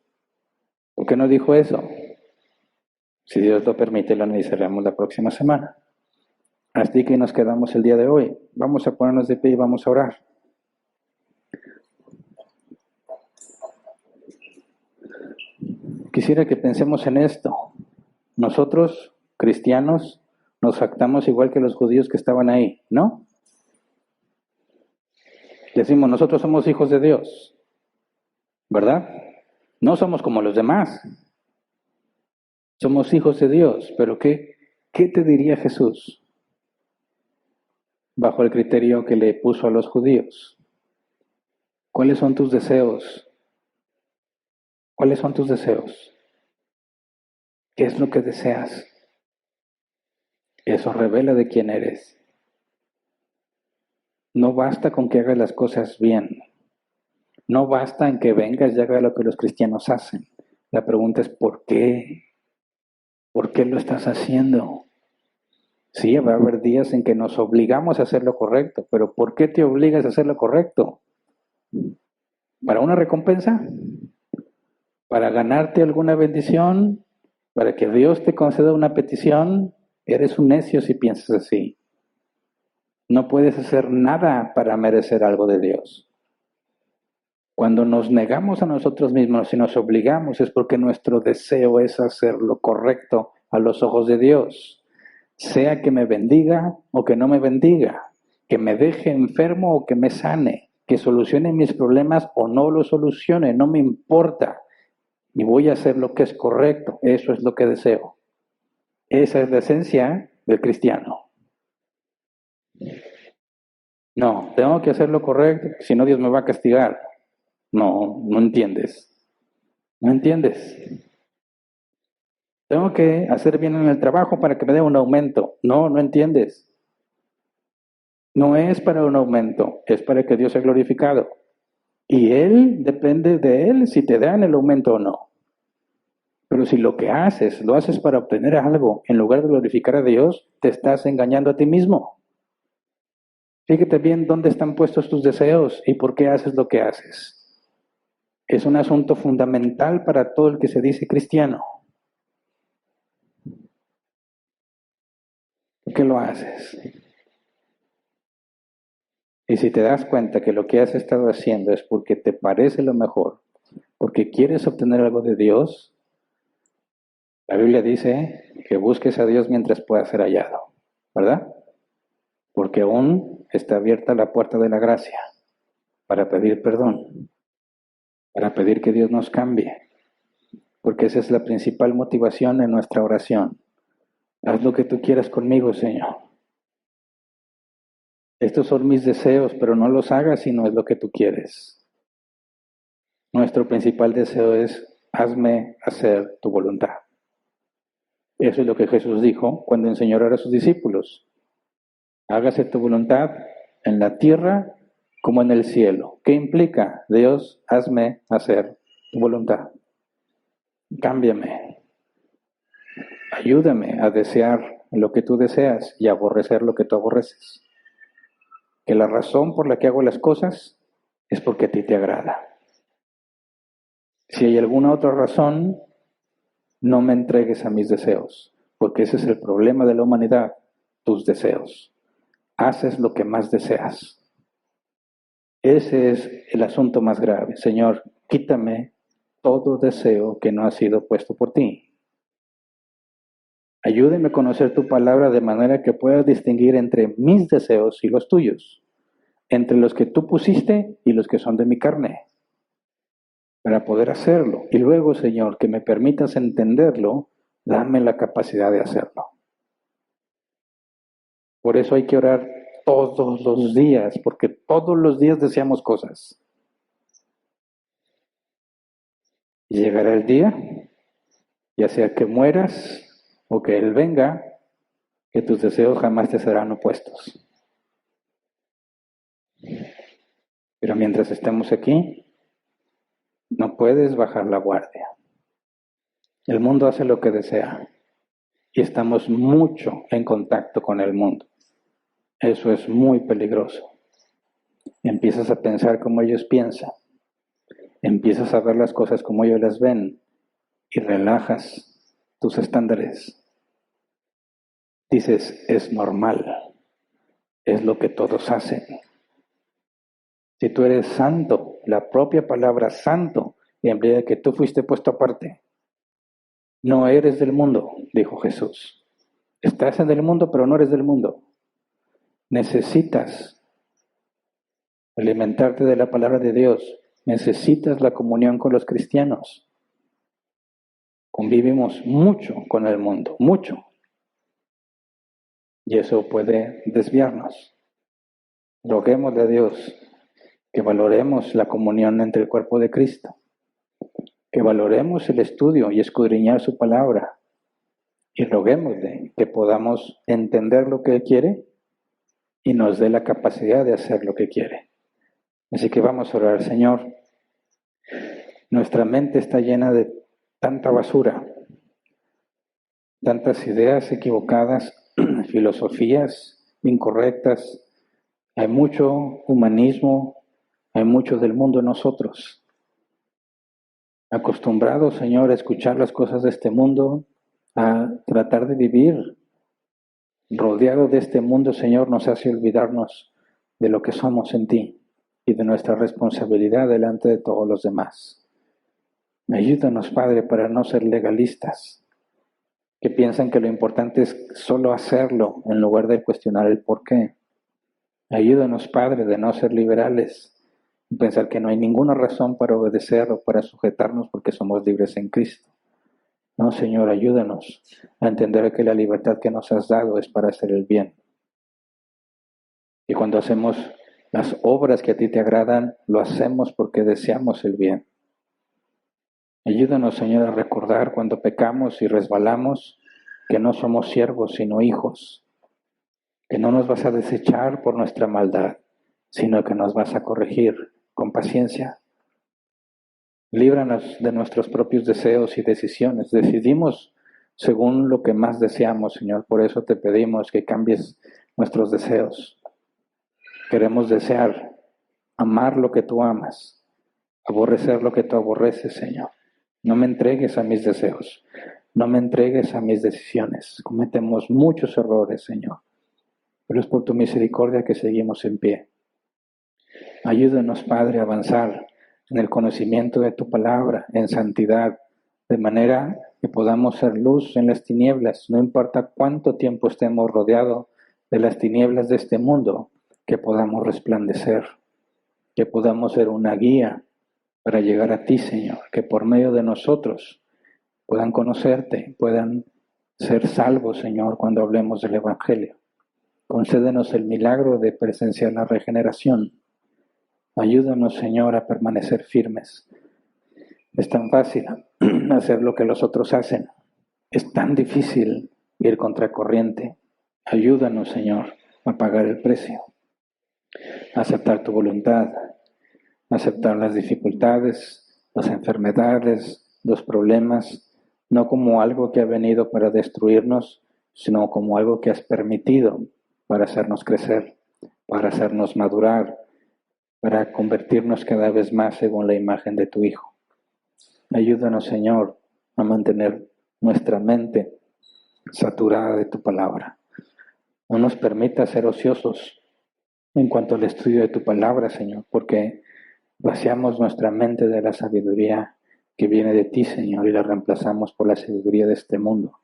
¿Por qué no dijo eso? Si Dios lo permite, lo analizaremos la próxima semana. Así que nos quedamos el día de hoy. Vamos a ponernos de pie y vamos a orar. Quisiera que pensemos en esto. Nosotros, cristianos, nos jactamos igual que los judíos que estaban ahí, ¿no? Decimos, nosotros somos hijos de Dios, ¿verdad? No somos como los demás. Somos hijos de Dios, pero ¿qué te diría Jesús bajo el criterio que le puso a los judíos? ¿Cuáles son tus deseos? ¿Cuáles son tus deseos? ¿Qué es lo que deseas? Eso revela de quién eres. No basta con que hagas las cosas bien. No basta en que vengas y hagas lo que los cristianos hacen. La pregunta es ¿por qué? ¿Por qué lo estás haciendo? Sí, va a haber días en que nos obligamos a hacer lo correcto, pero ¿por qué te obligas a hacer lo correcto? ¿Para una recompensa? ¿Para ganarte alguna bendición? ¿Para que Dios te conceda una petición? Eres un necio si piensas así. No puedes hacer nada para merecer algo de Dios. Cuando nos negamos a nosotros mismos y nos obligamos es porque nuestro deseo es hacer lo correcto a los ojos de Dios. Sea que me bendiga o que no me bendiga, que me deje enfermo o que me sane, que solucione mis problemas o no los solucione, no me importa. Y voy a hacer lo que es correcto, eso es lo que deseo. Esa es la esencia del cristiano. No, tengo que hacer lo correcto, si no Dios me va a castigar. No, no entiendes. No entiendes. Tengo que hacer bien en el trabajo para que me dé un aumento. No, no entiendes. No es para un aumento, es para que Dios sea glorificado. Y Él, depende de Él si te dan el aumento o no. Pero si lo que haces, lo haces para obtener algo, en lugar de glorificar a Dios, te estás engañando a ti mismo. Fíjate bien dónde están puestos tus deseos y por qué haces lo que haces. Es un asunto fundamental para todo el que se dice cristiano. ¿Por qué lo haces? Y si te das cuenta que lo que has estado haciendo es porque te parece lo mejor, porque quieres obtener algo de Dios, la Biblia dice que busques a Dios mientras pueda ser hallado, ¿verdad? Porque aún está abierta la puerta de la gracia para pedir perdón, para pedir que Dios nos cambie, porque esa es la principal motivación en nuestra oración. Haz lo que tú quieras conmigo, Señor. Estos son mis deseos, pero no los hagas si no es lo que tú quieres. Nuestro principal deseo es, hazme hacer tu voluntad. Eso es lo que Jesús dijo cuando enseñó a orar a sus discípulos. Hágase tu voluntad en la tierra como en el cielo. ¿Qué implica? Dios, hazme hacer tu voluntad. Cámbiame. Ayúdame a desear lo que tú deseas y a aborrecer lo que tú aborreces. Que la razón por la que hago las cosas es porque a ti te agrada. Si hay alguna otra razón, no me entregues a mis deseos, porque ese es el problema de la humanidad, tus deseos. Haces lo que más deseas. Ese es el asunto más grave. Señor, quítame todo deseo que no ha sido puesto por ti. Ayúdeme a conocer tu palabra de manera que pueda distinguir entre mis deseos y los tuyos, entre los que tú pusiste y los que son de mi carne, para poder hacerlo. Y luego, Señor, que me permitas entenderlo, dame la capacidad de hacerlo. Por eso hay que orar todos los días, porque todos los días deseamos cosas. Y llegará el día, ya sea que mueras o que Él venga, que tus deseos jamás te serán opuestos. Pero mientras estemos aquí, no puedes bajar la guardia. El mundo hace lo que desea y estamos mucho en contacto con el mundo. Eso es muy peligroso. Empiezas a pensar como ellos piensan, empiezas a ver las cosas como ellos las ven y relajas tus estándares. Dices, es normal, es lo que todos hacen. Si tú eres santo, la propia palabra santo implica que tú fuiste puesto aparte. No eres del mundo, dijo Jesús. Estás en el mundo, pero no eres del mundo. Necesitas alimentarte de la palabra de Dios. Necesitas la comunión con los cristianos. Convivimos mucho con el mundo, mucho. Y eso puede desviarnos. Roguémosle a Dios que valoremos la comunión entre el cuerpo de Cristo, que valoremos el estudio y escudriñar su palabra, y roguémosle que podamos entender lo que Él quiere y nos dé la capacidad de hacer lo que quiere. Así que vamos a orar, Señor. Nuestra mente está llena de tanta basura, tantas ideas equivocadas, filosofías incorrectas. Hay mucho humanismo, hay mucho del mundo en nosotros. Acostumbrados, Señor, a escuchar las cosas de este mundo, a tratar de vivir rodeado de este mundo, Señor, nos hace olvidarnos de lo que somos en ti y de nuestra responsabilidad delante de todos los demás. Ayúdanos, Padre, para no ser legalistas, que piensan que lo importante es solo hacerlo en lugar de cuestionar el por qué. Ayúdanos, Padre, de no ser liberales, y pensar que no hay ninguna razón para obedecer o para sujetarnos porque somos libres en Cristo. No, Señor, ayúdanos a entender que la libertad que nos has dado es para hacer el bien. Y cuando hacemos las obras que a ti te agradan, lo hacemos porque deseamos el bien. Ayúdanos, Señor, a recordar cuando pecamos y resbalamos que no somos siervos, sino hijos, que no nos vas a desechar por nuestra maldad, sino que nos vas a corregir con paciencia. Líbranos de nuestros propios deseos y decisiones. Decidimos según lo que más deseamos, Señor. Por eso te pedimos que cambies nuestros deseos. Queremos desear, amar lo que tú amas, aborrecer lo que tú aborreces, Señor. No me entregues a mis deseos, no me entregues a mis decisiones. Cometemos muchos errores, Señor, pero es por tu misericordia que seguimos en pie. Ayúdanos, Padre, a avanzar en el conocimiento de tu palabra, en santidad, de manera que podamos ser luz en las tinieblas, no importa cuánto tiempo estemos rodeados de las tinieblas de este mundo, que podamos resplandecer, que podamos ser una guía para llegar a ti, Señor, que por medio de nosotros puedan conocerte, puedan ser salvos, Señor, cuando hablemos del Evangelio. Concédenos el milagro de presenciar la regeneración. Ayúdanos, Señor, a permanecer firmes. Es tan fácil hacer lo que los otros hacen. Es tan difícil ir contracorriente. Ayúdanos, Señor, a pagar el precio, a aceptar tu voluntad, a aceptar las dificultades, las enfermedades, los problemas, no como algo que ha venido para destruirnos, sino como algo que has permitido para hacernos crecer, para hacernos madurar, para convertirnos cada vez más según la imagen de tu Hijo. Ayúdanos, Señor, a mantener nuestra mente saturada de tu palabra. No nos permita ser ociosos en cuanto al estudio de tu palabra, Señor, porque vaciamos nuestra mente de la sabiduría que viene de ti, Señor, y la reemplazamos por la sabiduría de este mundo.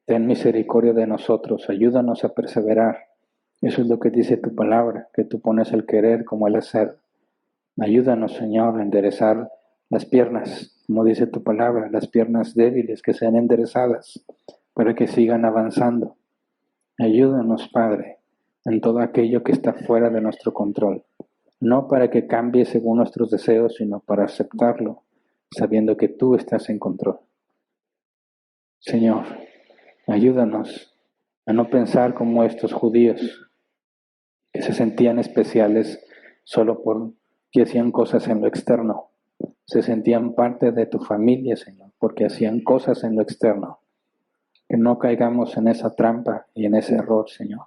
Ten misericordia de nosotros, ayúdanos a perseverar. Eso es lo que dice tu palabra, que tú pones el querer como el hacer. Ayúdanos, Señor, a enderezar las piernas, como dice tu palabra, las piernas débiles que sean enderezadas para que sigan avanzando. Ayúdanos, Padre, en todo aquello que está fuera de nuestro control, no para que cambie según nuestros deseos, sino para aceptarlo, sabiendo que tú estás en control. Señor, ayúdanos a no pensar como estos judíos que se sentían especiales solo porque hacían cosas en lo externo. Se sentían parte de tu familia, Señor, porque hacían cosas en lo externo. Que no caigamos en esa trampa y en ese error, Señor.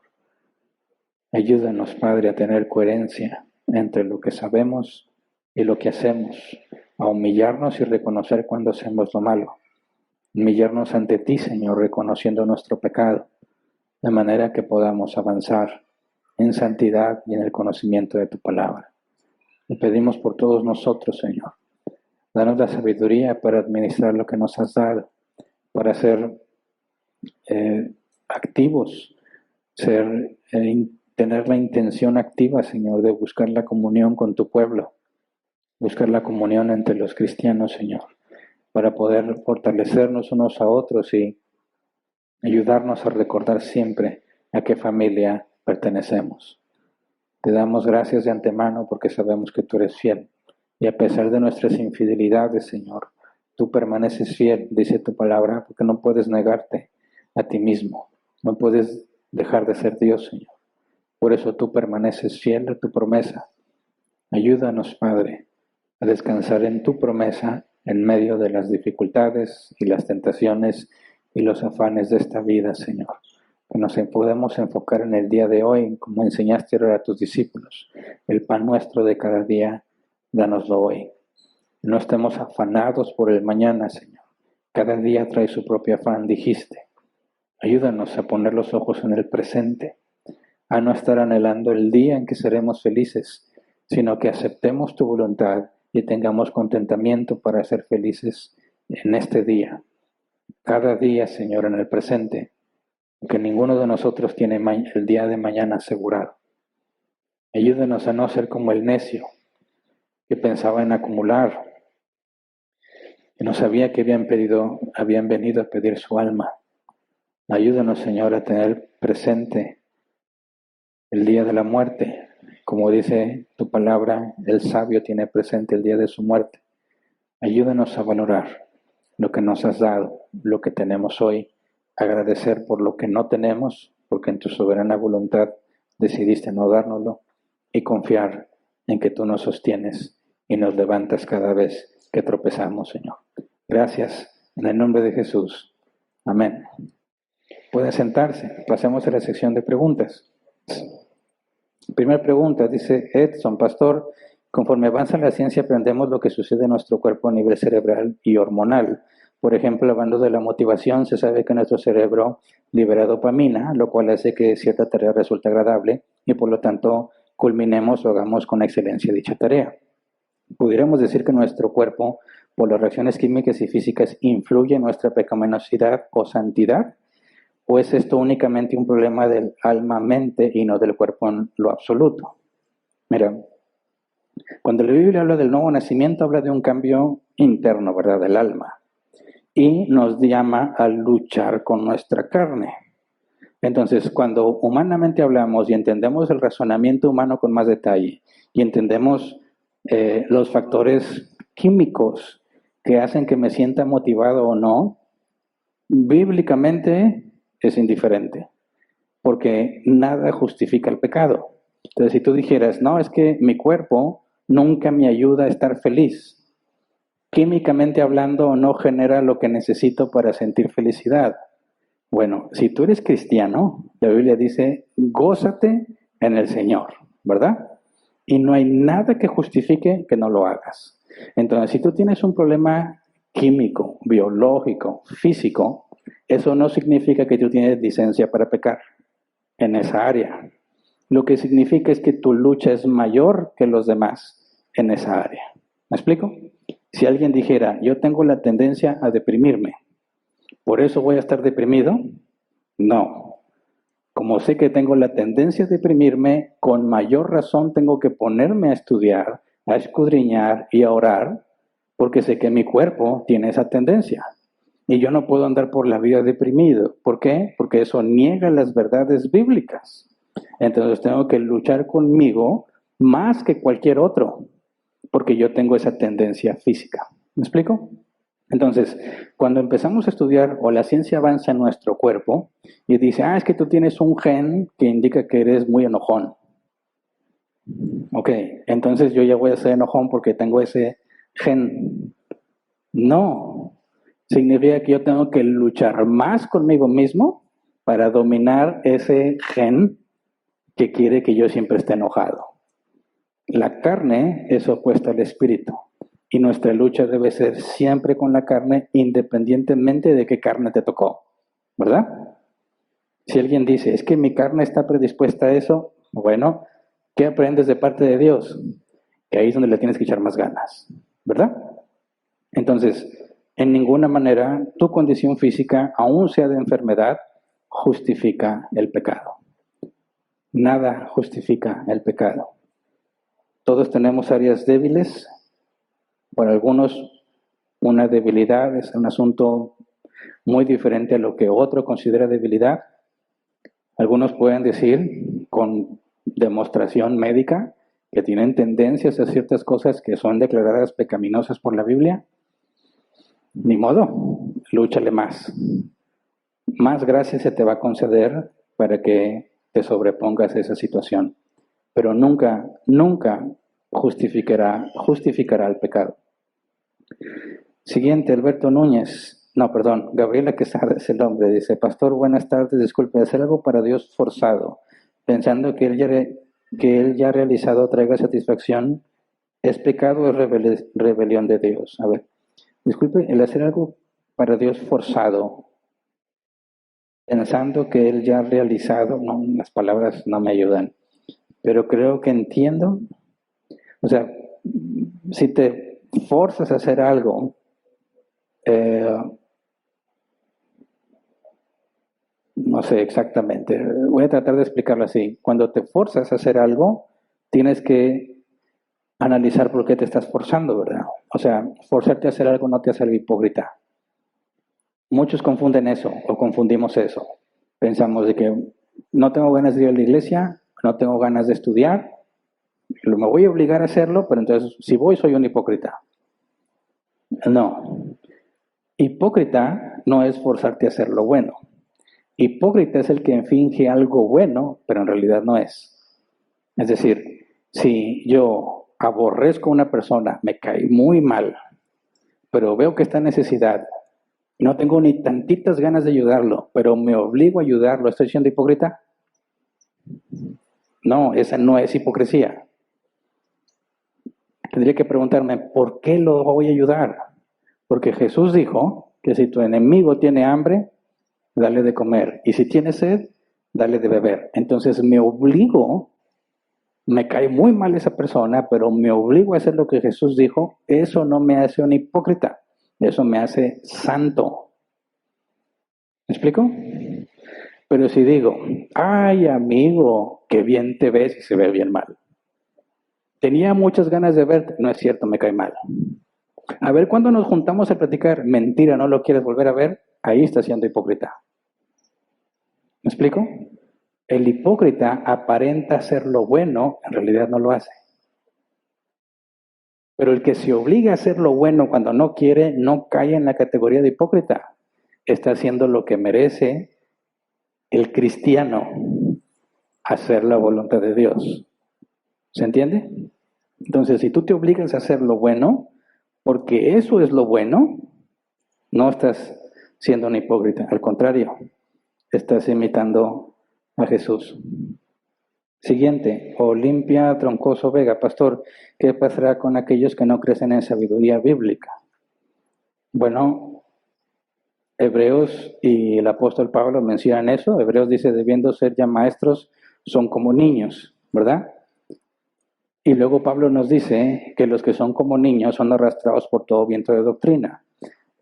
Ayúdanos, Padre, a tener coherencia entre lo que sabemos y lo que hacemos, a humillarnos y reconocer cuando hacemos lo malo. Humillarnos ante ti, Señor, reconociendo nuestro pecado, de manera que podamos avanzar en santidad y en el conocimiento de tu palabra. Te pedimos por todos nosotros, Señor. Danos la sabiduría para administrar lo que nos has dado, para ser activos, tener la intención activa, Señor, de buscar la comunión con tu pueblo, buscar la comunión entre los cristianos, Señor, para poder fortalecernos unos a otros y ayudarnos a recordar siempre a qué familia pertenecemos. Te damos gracias de antemano porque sabemos que tú eres fiel. Y a pesar de nuestras infidelidades, Señor, tú permaneces fiel, dice tu palabra, porque no puedes negarte a ti mismo. No puedes dejar de ser Dios, Señor. Por eso tú permaneces fiel a tu promesa. Ayúdanos, Padre, a descansar en tu promesa en medio de las dificultades y las tentaciones y los afanes de esta vida, Señor. Que nos podamos enfocar en el día de hoy, como enseñaste a tus discípulos. El pan nuestro de cada día, dánoslo hoy. No estemos afanados por el mañana, Señor. Cada día trae su propio afán, dijiste. Ayúdanos a poner los ojos en el presente, a no estar anhelando el día en que seremos felices, sino que aceptemos tu voluntad y tengamos contentamiento para ser felices en este día. Cada día, Señor, en el presente, porque ninguno de nosotros tiene el día de mañana asegurado. Ayúdanos a no ser como el necio, que pensaba en acumular, que no sabía que habían venido a pedir su alma. Ayúdanos, Señor, a tener presente el día de la muerte. Como dice tu palabra, el sabio tiene presente el día de su muerte. Ayúdanos a valorar lo que nos has dado, lo que tenemos hoy, agradecer por lo que no tenemos, porque en tu soberana voluntad decidiste no dárnoslo, y confiar en que tú nos sostienes y nos levantas cada vez que tropezamos, Señor. Gracias, en el nombre de Jesús. Amén. Puede sentarse. Pasemos a la sección de preguntas. Primera pregunta, dice Edson, pastor, conforme avanza la ciencia aprendemos lo que sucede en nuestro cuerpo a nivel cerebral y hormonal. Por ejemplo, hablando de la motivación, se sabe que nuestro cerebro libera dopamina, lo cual hace que cierta tarea resulte agradable y por lo tanto culminemos o hagamos con excelencia dicha tarea. Pudiéramos decir que nuestro cuerpo, por las reacciones químicas y físicas, influye en nuestra pecaminosidad o santidad, ¿o es esto únicamente un problema del alma-mente y no del cuerpo en lo absoluto? Mira, cuando la Biblia habla del nuevo nacimiento, habla de un cambio interno, ¿verdad?, del alma. Y nos llama a luchar con nuestra carne. Entonces, cuando humanamente hablamos y entendemos el razonamiento humano con más detalle y entendemos los factores químicos que hacen que me sienta motivado o no, bíblicamente es indiferente, porque nada justifica el pecado. Entonces, si tú dijeras, no, es que mi cuerpo nunca me ayuda a estar feliz, químicamente hablando no genera lo que necesito para sentir felicidad. Bueno, si tú eres cristiano, la Biblia dice, gózate en el Señor, ¿verdad? Y no hay nada que justifique que no lo hagas. Entonces, si tú tienes un problema químico, biológico, físico, eso no significa que tú tienes licencia para pecar en esa área. Lo que significa es que tu lucha es mayor que los demás en esa área. ¿Me explico? Si alguien dijera, yo tengo la tendencia a deprimirme, ¿por eso voy a estar deprimido? No. Como sé que tengo la tendencia a deprimirme, con mayor razón tengo que ponerme a estudiar, a escudriñar y a orar, porque sé que mi cuerpo tiene esa tendencia. Y yo no puedo andar por la vida deprimido. ¿Por qué? Porque eso niega las verdades bíblicas. Entonces tengo que luchar conmigo más que cualquier otro, porque yo tengo esa tendencia física. ¿Me explico? Entonces, cuando empezamos a estudiar o la ciencia avanza en nuestro cuerpo y dice, es que tú tienes un gen que indica que eres muy enojón. Ok, entonces yo ya voy a ser enojón porque tengo ese gen. No, significa que yo tengo que luchar más conmigo mismo para dominar ese gen que quiere que yo siempre esté enojado. La carne es opuesta al espíritu y nuestra lucha debe ser siempre con la carne independientemente de qué carne te tocó, ¿verdad? Si alguien dice, es que mi carne está predispuesta a eso, bueno, ¿qué aprendes de parte de Dios? Que ahí es donde le tienes que echar más ganas, ¿verdad? Entonces, en ninguna manera tu condición física, aun sea de enfermedad, justifica el pecado. Nada justifica el pecado. Todos tenemos áreas débiles. Para algunos, una debilidad es un asunto muy diferente a lo que otro considera debilidad. Algunos pueden decir, con demostración médica, que tienen tendencias a ciertas cosas que son declaradas pecaminosas por la Biblia. Ni modo, lúchale más. Más gracia se te va a conceder para que te sobrepongas a esa situación. Pero nunca, nunca justificará el pecado. Siguiente, Alberto Núñez. No, perdón, Gabriela Quesada es el nombre. Dice, pastor, buenas tardes, disculpe, hacer algo para Dios forzado, pensando que Él ya ha realizado traiga satisfacción, ¿es pecado o es rebelión de Dios? A ver, disculpe, el hacer algo para Dios forzado, pensando que Él ya ha realizado, no, las palabras no me ayudan, pero creo que entiendo. O sea, si te forzas a hacer algo, no sé exactamente, voy a tratar de explicarlo así. Cuando te forzas a hacer algo, tienes que analizar por qué te estás forzando, ¿verdad? O sea, forzarte a hacer algo no te hace algo hipócrita. Muchos confunden eso, o confundimos eso. Pensamos de que no tengo ganas de ir a la iglesia, no tengo ganas de estudiar, me voy a obligar a hacerlo, pero entonces si voy soy un hipócrita. No. Hipócrita no es forzarte a hacer lo bueno. Hipócrita es el que finge algo bueno, pero en realidad no es. Es decir, si yo aborrezco a una persona, me cae muy mal, pero veo que está en necesidad. No tengo ni tantitas ganas de ayudarlo, pero me obligo a ayudarlo. ¿Estoy siendo hipócrita? No, esa no es hipocresía. Tendría que preguntarme, ¿por qué lo voy a ayudar? Porque Jesús dijo que si tu enemigo tiene hambre, dale de comer. Y si tiene sed, dale de beber. Entonces me obligo, me cae muy mal esa persona, pero me obligo a hacer lo que Jesús dijo. Eso no me hace un hipócrita. Eso me hace santo. ¿Me explico? Pero si digo, ay amigo, qué bien te ves y se ve bien mal. Tenía muchas ganas de verte. No es cierto, me cae mal. A ver, ¿cuándo nos juntamos a platicar? Mentira, ¿no lo quieres volver a ver? Ahí está siendo hipócrita. ¿Me explico? El hipócrita aparenta ser lo bueno, en realidad no lo hace. Pero el que se obliga a hacer lo bueno cuando no quiere, no cae en la categoría de hipócrita. Está haciendo lo que merece el cristiano, hacer la voluntad de Dios. ¿Se entiende? Entonces, si tú te obligas a hacer lo bueno, porque eso es lo bueno, no estás siendo un hipócrita. Al contrario, estás imitando a Jesús. Siguiente, Olimpia Troncoso Vega, pastor, ¿qué pasará con aquellos que no crecen en sabiduría bíblica? Bueno, Hebreos y el apóstol Pablo mencionan eso. Hebreos dice, debiendo ser ya maestros, son como niños, ¿verdad? Y luego Pablo nos dice que los que son como niños son arrastrados por todo viento de doctrina.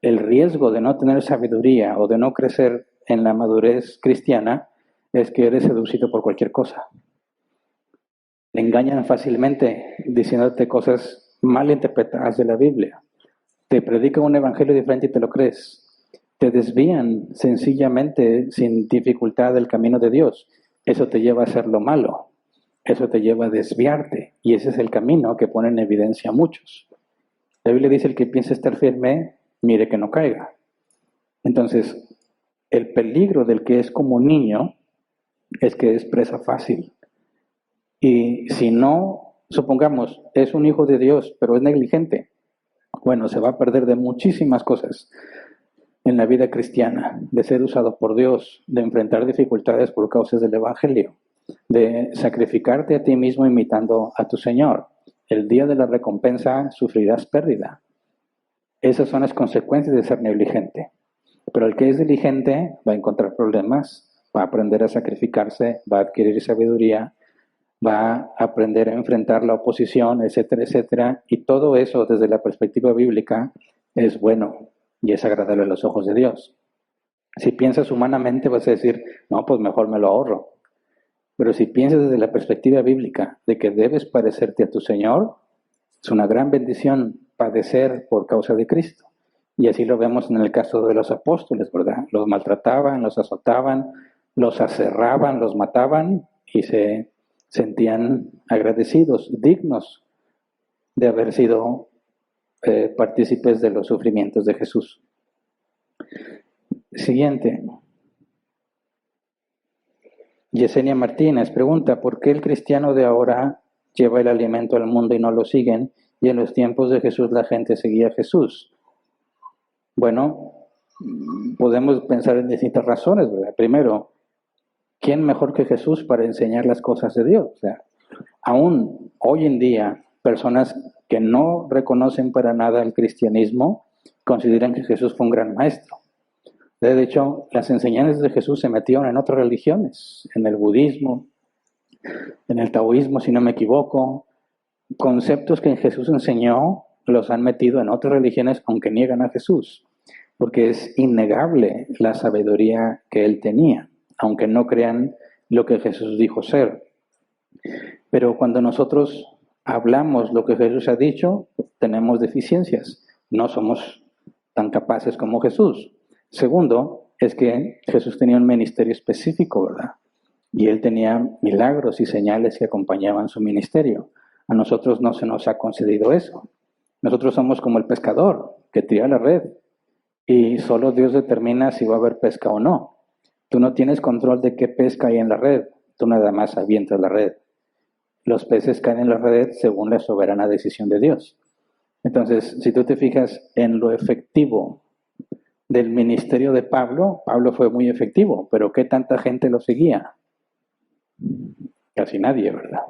El riesgo de no tener sabiduría o de no crecer en la madurez cristiana es que eres seducido por cualquier cosa. Te engañan fácilmente diciéndote cosas mal interpretadas de la Biblia. Te predican un evangelio diferente y te lo crees. Te desvían sencillamente, sin dificultad, del camino de Dios. Eso te lleva a hacer lo malo. Eso te lleva a desviarte. Y ese es el camino que pone en evidencia a muchos. La Biblia dice, el que piensa estar firme, mire que no caiga. Entonces, el peligro del que es como un niño es que es presa fácil. Y si no, supongamos, es un hijo de Dios, pero es negligente, bueno, se va a perder de muchísimas cosas en la vida cristiana, de ser usado por Dios, de enfrentar dificultades por causas del Evangelio, de sacrificarte a ti mismo imitando a tu Señor. El día de la recompensa sufrirás pérdida. Esas son las consecuencias de ser negligente. Pero el que es diligente va a encontrar problemas, va a aprender a sacrificarse, va a adquirir sabiduría, va a aprender a enfrentar la oposición, etcétera, etcétera. Y todo eso desde la perspectiva bíblica es bueno y es agradable a los ojos de Dios. Si piensas humanamente vas a decir, no, pues mejor me lo ahorro. Pero si piensas desde la perspectiva bíblica de que debes parecerte a tu Señor, es una gran bendición padecer por causa de Cristo. Y así lo vemos en el caso de los apóstoles, ¿verdad? Los maltrataban, los azotaban, los aserraban, los mataban y se sentían agradecidos, dignos de haber sido partícipes de los sufrimientos de Jesús. Siguiente. Yesenia Martínez pregunta, ¿por qué el cristiano de ahora lleva el alimento al mundo y no lo siguen? Y en los tiempos de Jesús la gente seguía a Jesús. Bueno, podemos pensar en distintas razones, ¿verdad? Primero, ¿quién mejor que Jesús para enseñar las cosas de Dios? O sea, aún hoy en día, personas que no reconocen para nada el cristianismo consideran que Jesús fue un gran maestro. De hecho, las enseñanzas de Jesús se metieron en otras religiones, en el budismo, en el taoísmo, si no me equivoco. Conceptos que Jesús enseñó los han metido en otras religiones, aunque niegan a Jesús, porque es innegable la sabiduría que él tenía, aunque no crean lo que Jesús dijo ser. Pero cuando nosotros hablamos lo que Jesús ha dicho, tenemos deficiencias, no somos tan capaces como Jesús. Segundo, es que Jesús tenía un ministerio específico, ¿verdad? Y él tenía milagros y señales que acompañaban su ministerio. A nosotros no se nos ha concedido eso. Nosotros somos como el pescador que tira la red y solo Dios determina si va a haber pesca o no. Tú no tienes control de qué pesca hay en la red, tú nada más avientas la red. Los peces caen en la red según la soberana decisión de Dios. Entonces, si tú te fijas en lo efectivo del ministerio de Pablo, Pablo fue muy efectivo, pero ¿qué tanta gente lo seguía? Casi nadie, ¿verdad?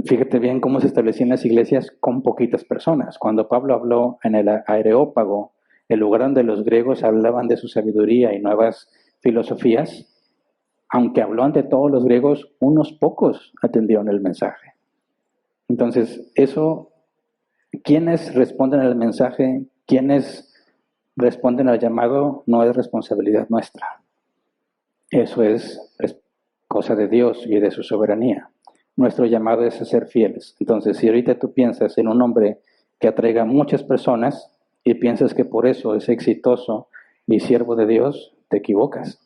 Fíjate bien cómo se establecían las iglesias con poquitas personas. Cuando Pablo habló en el Areópago, el lugar donde los griegos hablaban de su sabiduría y nuevas filosofías, aunque habló ante todos los griegos, unos pocos atendieron el mensaje. Entonces, eso, ¿quiénes responden al mensaje? ¿Quiénes responden al llamado? No es responsabilidad nuestra. Eso es cosa de Dios y de su soberanía. Nuestro llamado es a ser fieles. Entonces, si ahorita tú piensas en un hombre que atraiga a muchas personas y piensas que por eso es exitoso y siervo de Dios, te equivocas.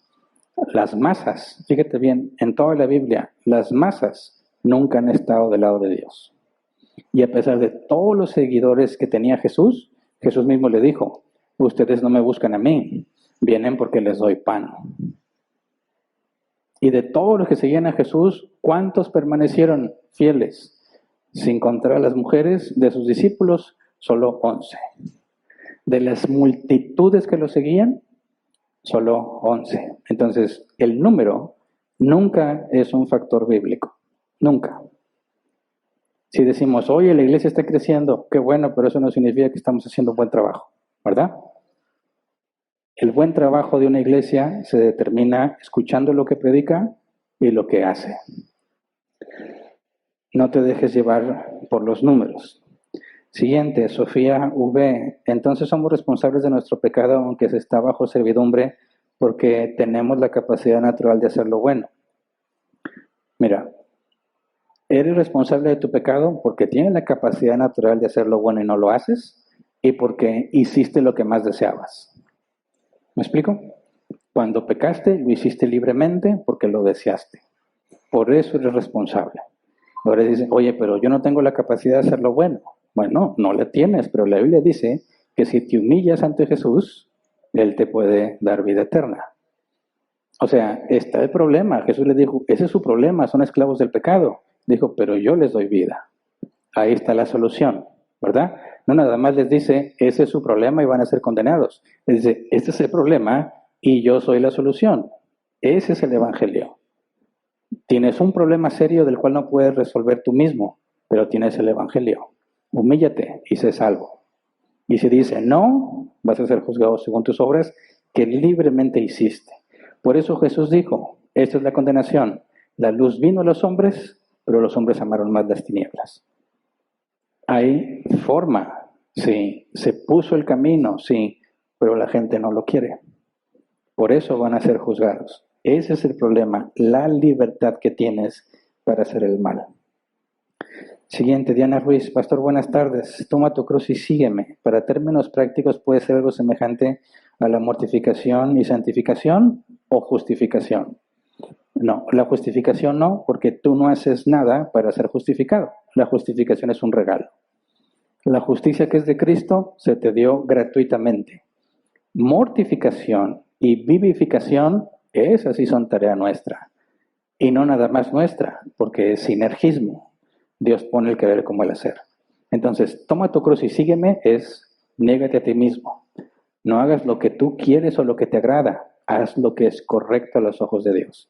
Las masas, fíjate bien, en toda la Biblia, las masas nunca han estado del lado de Dios. Y a pesar de todos los seguidores que tenía Jesús, Jesús mismo le dijo, ustedes no me buscan a mí, vienen porque les doy pan. Y de todos los que seguían a Jesús, ¿cuántos permanecieron fieles? Sin contar a las mujeres de sus discípulos, solo 11. De las multitudes que lo seguían, solo 11. Entonces, el número nunca es un factor bíblico. Nunca. Si decimos, oye, la iglesia está creciendo, qué bueno, pero eso no significa que estamos haciendo un buen trabajo, ¿verdad? El buen trabajo de una iglesia se determina escuchando lo que predica y lo que hace. No te dejes llevar por los números. Siguiente, Sofía V. Entonces somos responsables de nuestro pecado aunque se está bajo servidumbre porque tenemos la capacidad natural de hacer lo bueno. Mira, eres responsable de tu pecado porque tienes la capacidad natural de hacer lo bueno y no lo haces y porque hiciste lo que más deseabas. ¿Me explico? Cuando pecaste, lo hiciste libremente porque lo deseaste. Por eso eres responsable. Ahora dicen, oye, pero yo no tengo la capacidad de hacer lo bueno. Bueno, no la tienes, pero la Biblia dice que si te humillas ante Jesús, Él te puede dar vida eterna. O sea, está el problema. Jesús le dijo, ese es su problema, son esclavos del pecado. Dijo, pero yo les doy vida. Ahí está la solución, ¿verdad? No nada más les dice, ese es su problema y van a ser condenados. Les dice, este es el problema y yo soy la solución. Ese es el Evangelio. Tienes un problema serio del cual no puedes resolver tú mismo, pero tienes el Evangelio. Humíllate y sé salvo. Y si dice no, vas a ser juzgado según tus obras que libremente hiciste. Por eso Jesús dijo, esta es la condenación. La luz vino a los hombres, pero los hombres amaron más las tinieblas. Hay forma, sí, se puso el camino, sí, pero la gente no lo quiere. Por eso van a ser juzgados. Ese es el problema, la libertad que tienes para hacer el mal. Siguiente, Diana Ruiz. Pastor, buenas tardes. Toma tu cruz y sígueme. Para términos prácticos, ¿puede ser algo semejante a la mortificación y santificación o justificación? No, la justificación no, porque tú no haces nada para ser justificado. La justificación es un regalo. La justicia que es de Cristo se te dio gratuitamente. Mortificación y vivificación, esas sí son tarea nuestra. Y no nada más nuestra, porque es sinergismo. Dios pone el querer como el hacer. Entonces, toma tu cruz y sígueme es, niégate a ti mismo. No hagas lo que tú quieres o lo que te agrada. Haz lo que es correcto a los ojos de Dios.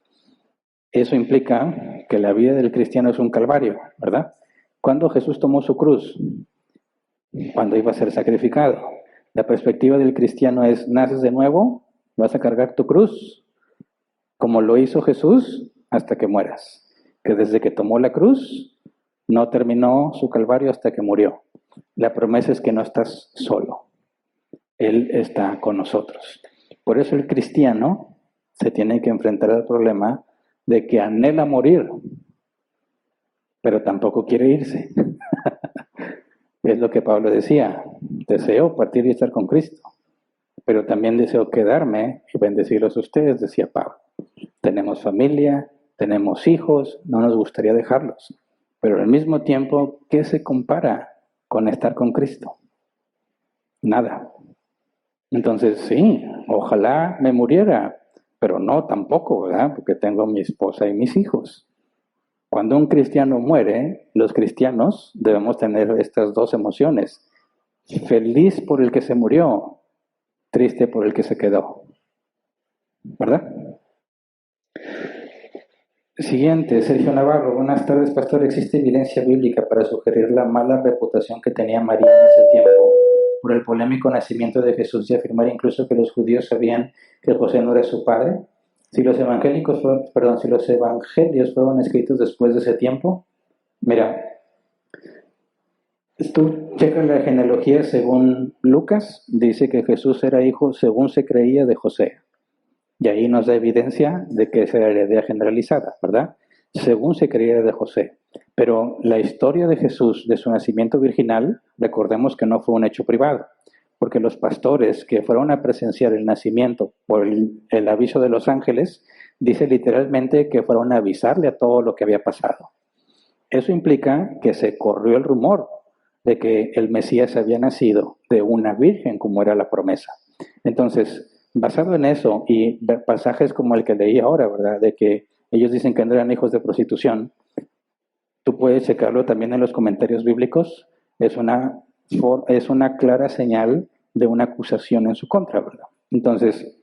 Eso implica que la vida del cristiano es un calvario, ¿verdad? ¿Cuándo Jesús tomó su cruz? Cuando iba a ser sacrificado. La perspectiva del cristiano es, naces de nuevo, vas a cargar tu cruz, como lo hizo Jesús, hasta que mueras. Que desde que tomó la cruz, no terminó su calvario hasta que murió. La promesa es que no estás solo. Él está con nosotros. Por eso el cristiano se tiene que enfrentar al problema de que anhela morir, pero tampoco quiere irse. Es lo que Pablo decía, deseo partir y estar con Cristo, pero también deseo quedarme y bendecirlos a ustedes, decía Pablo. Tenemos familia, tenemos hijos, no nos gustaría dejarlos, pero al mismo tiempo, ¿qué se compara con estar con Cristo? Nada. Entonces, sí, ojalá me muriera, pero no tampoco, ¿verdad? Porque tengo a mi esposa y mis hijos. Cuando un cristiano muere, los cristianos debemos tener estas dos emociones. Feliz por el que se murió, triste por el que se quedó. ¿Verdad? Siguiente, Sergio Navarro. Buenas tardes, pastor. ¿Existe evidencia bíblica para sugerir la mala reputación que tenía María en ese tiempo por el polémico nacimiento de Jesús y afirmar incluso que los judíos sabían que José no era su padre? Si los evangelios fueron escritos después de ese tiempo, mira, tú checas la genealogía según Lucas, dice que Jesús era hijo, según se creía, de José. Y ahí nos da evidencia de que esa era la idea generalizada, ¿verdad? Según se creía de José. Pero la historia de Jesús, de su nacimiento virginal, recordemos que no fue un hecho privado, porque los pastores que fueron a presenciar el nacimiento por el aviso de los ángeles, dice literalmente que fueron a avisarle a todo lo que había pasado. Eso implica que se corrió el rumor de que el Mesías había nacido de una virgen, como era la promesa. Entonces, basado en eso y pasajes como el que leí ahora, ¿verdad? De que ellos dicen que no eran hijos de prostitución, tú puedes checarlo también en los comentarios bíblicos, es una clara señal de una acusación en su contra, ¿verdad? Entonces,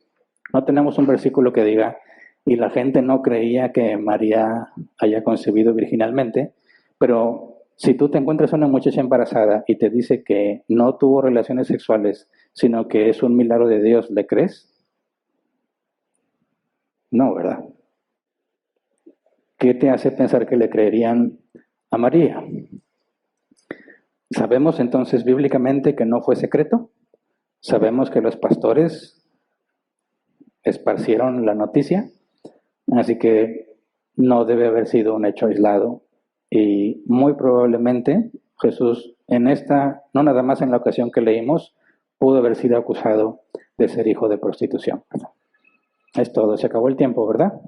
no tenemos un versículo que diga, y la gente no creía que María haya concebido virginalmente, pero si tú te encuentras una muchacha embarazada y te dice que no tuvo relaciones sexuales, sino que es un milagro de Dios, ¿le crees? No, ¿verdad? ¿Qué te hace pensar que le creerían a María? Sabemos entonces bíblicamente que no fue secreto. Sabemos que los pastores esparcieron la noticia, así que no debe haber sido un hecho aislado. Y muy probablemente Jesús en esta, no nada más en la ocasión que leímos, pudo haber sido acusado de ser hijo de prostitución. Es todo, se acabó el tiempo, ¿verdad?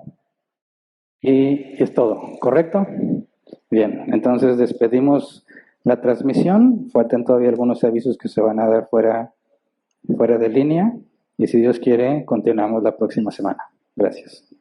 Y es todo, ¿correcto? Bien, entonces despedimos la transmisión. Faltan todavía algunos avisos que se van a dar fuera de línea. Y si Dios quiere, continuamos la próxima semana. Gracias.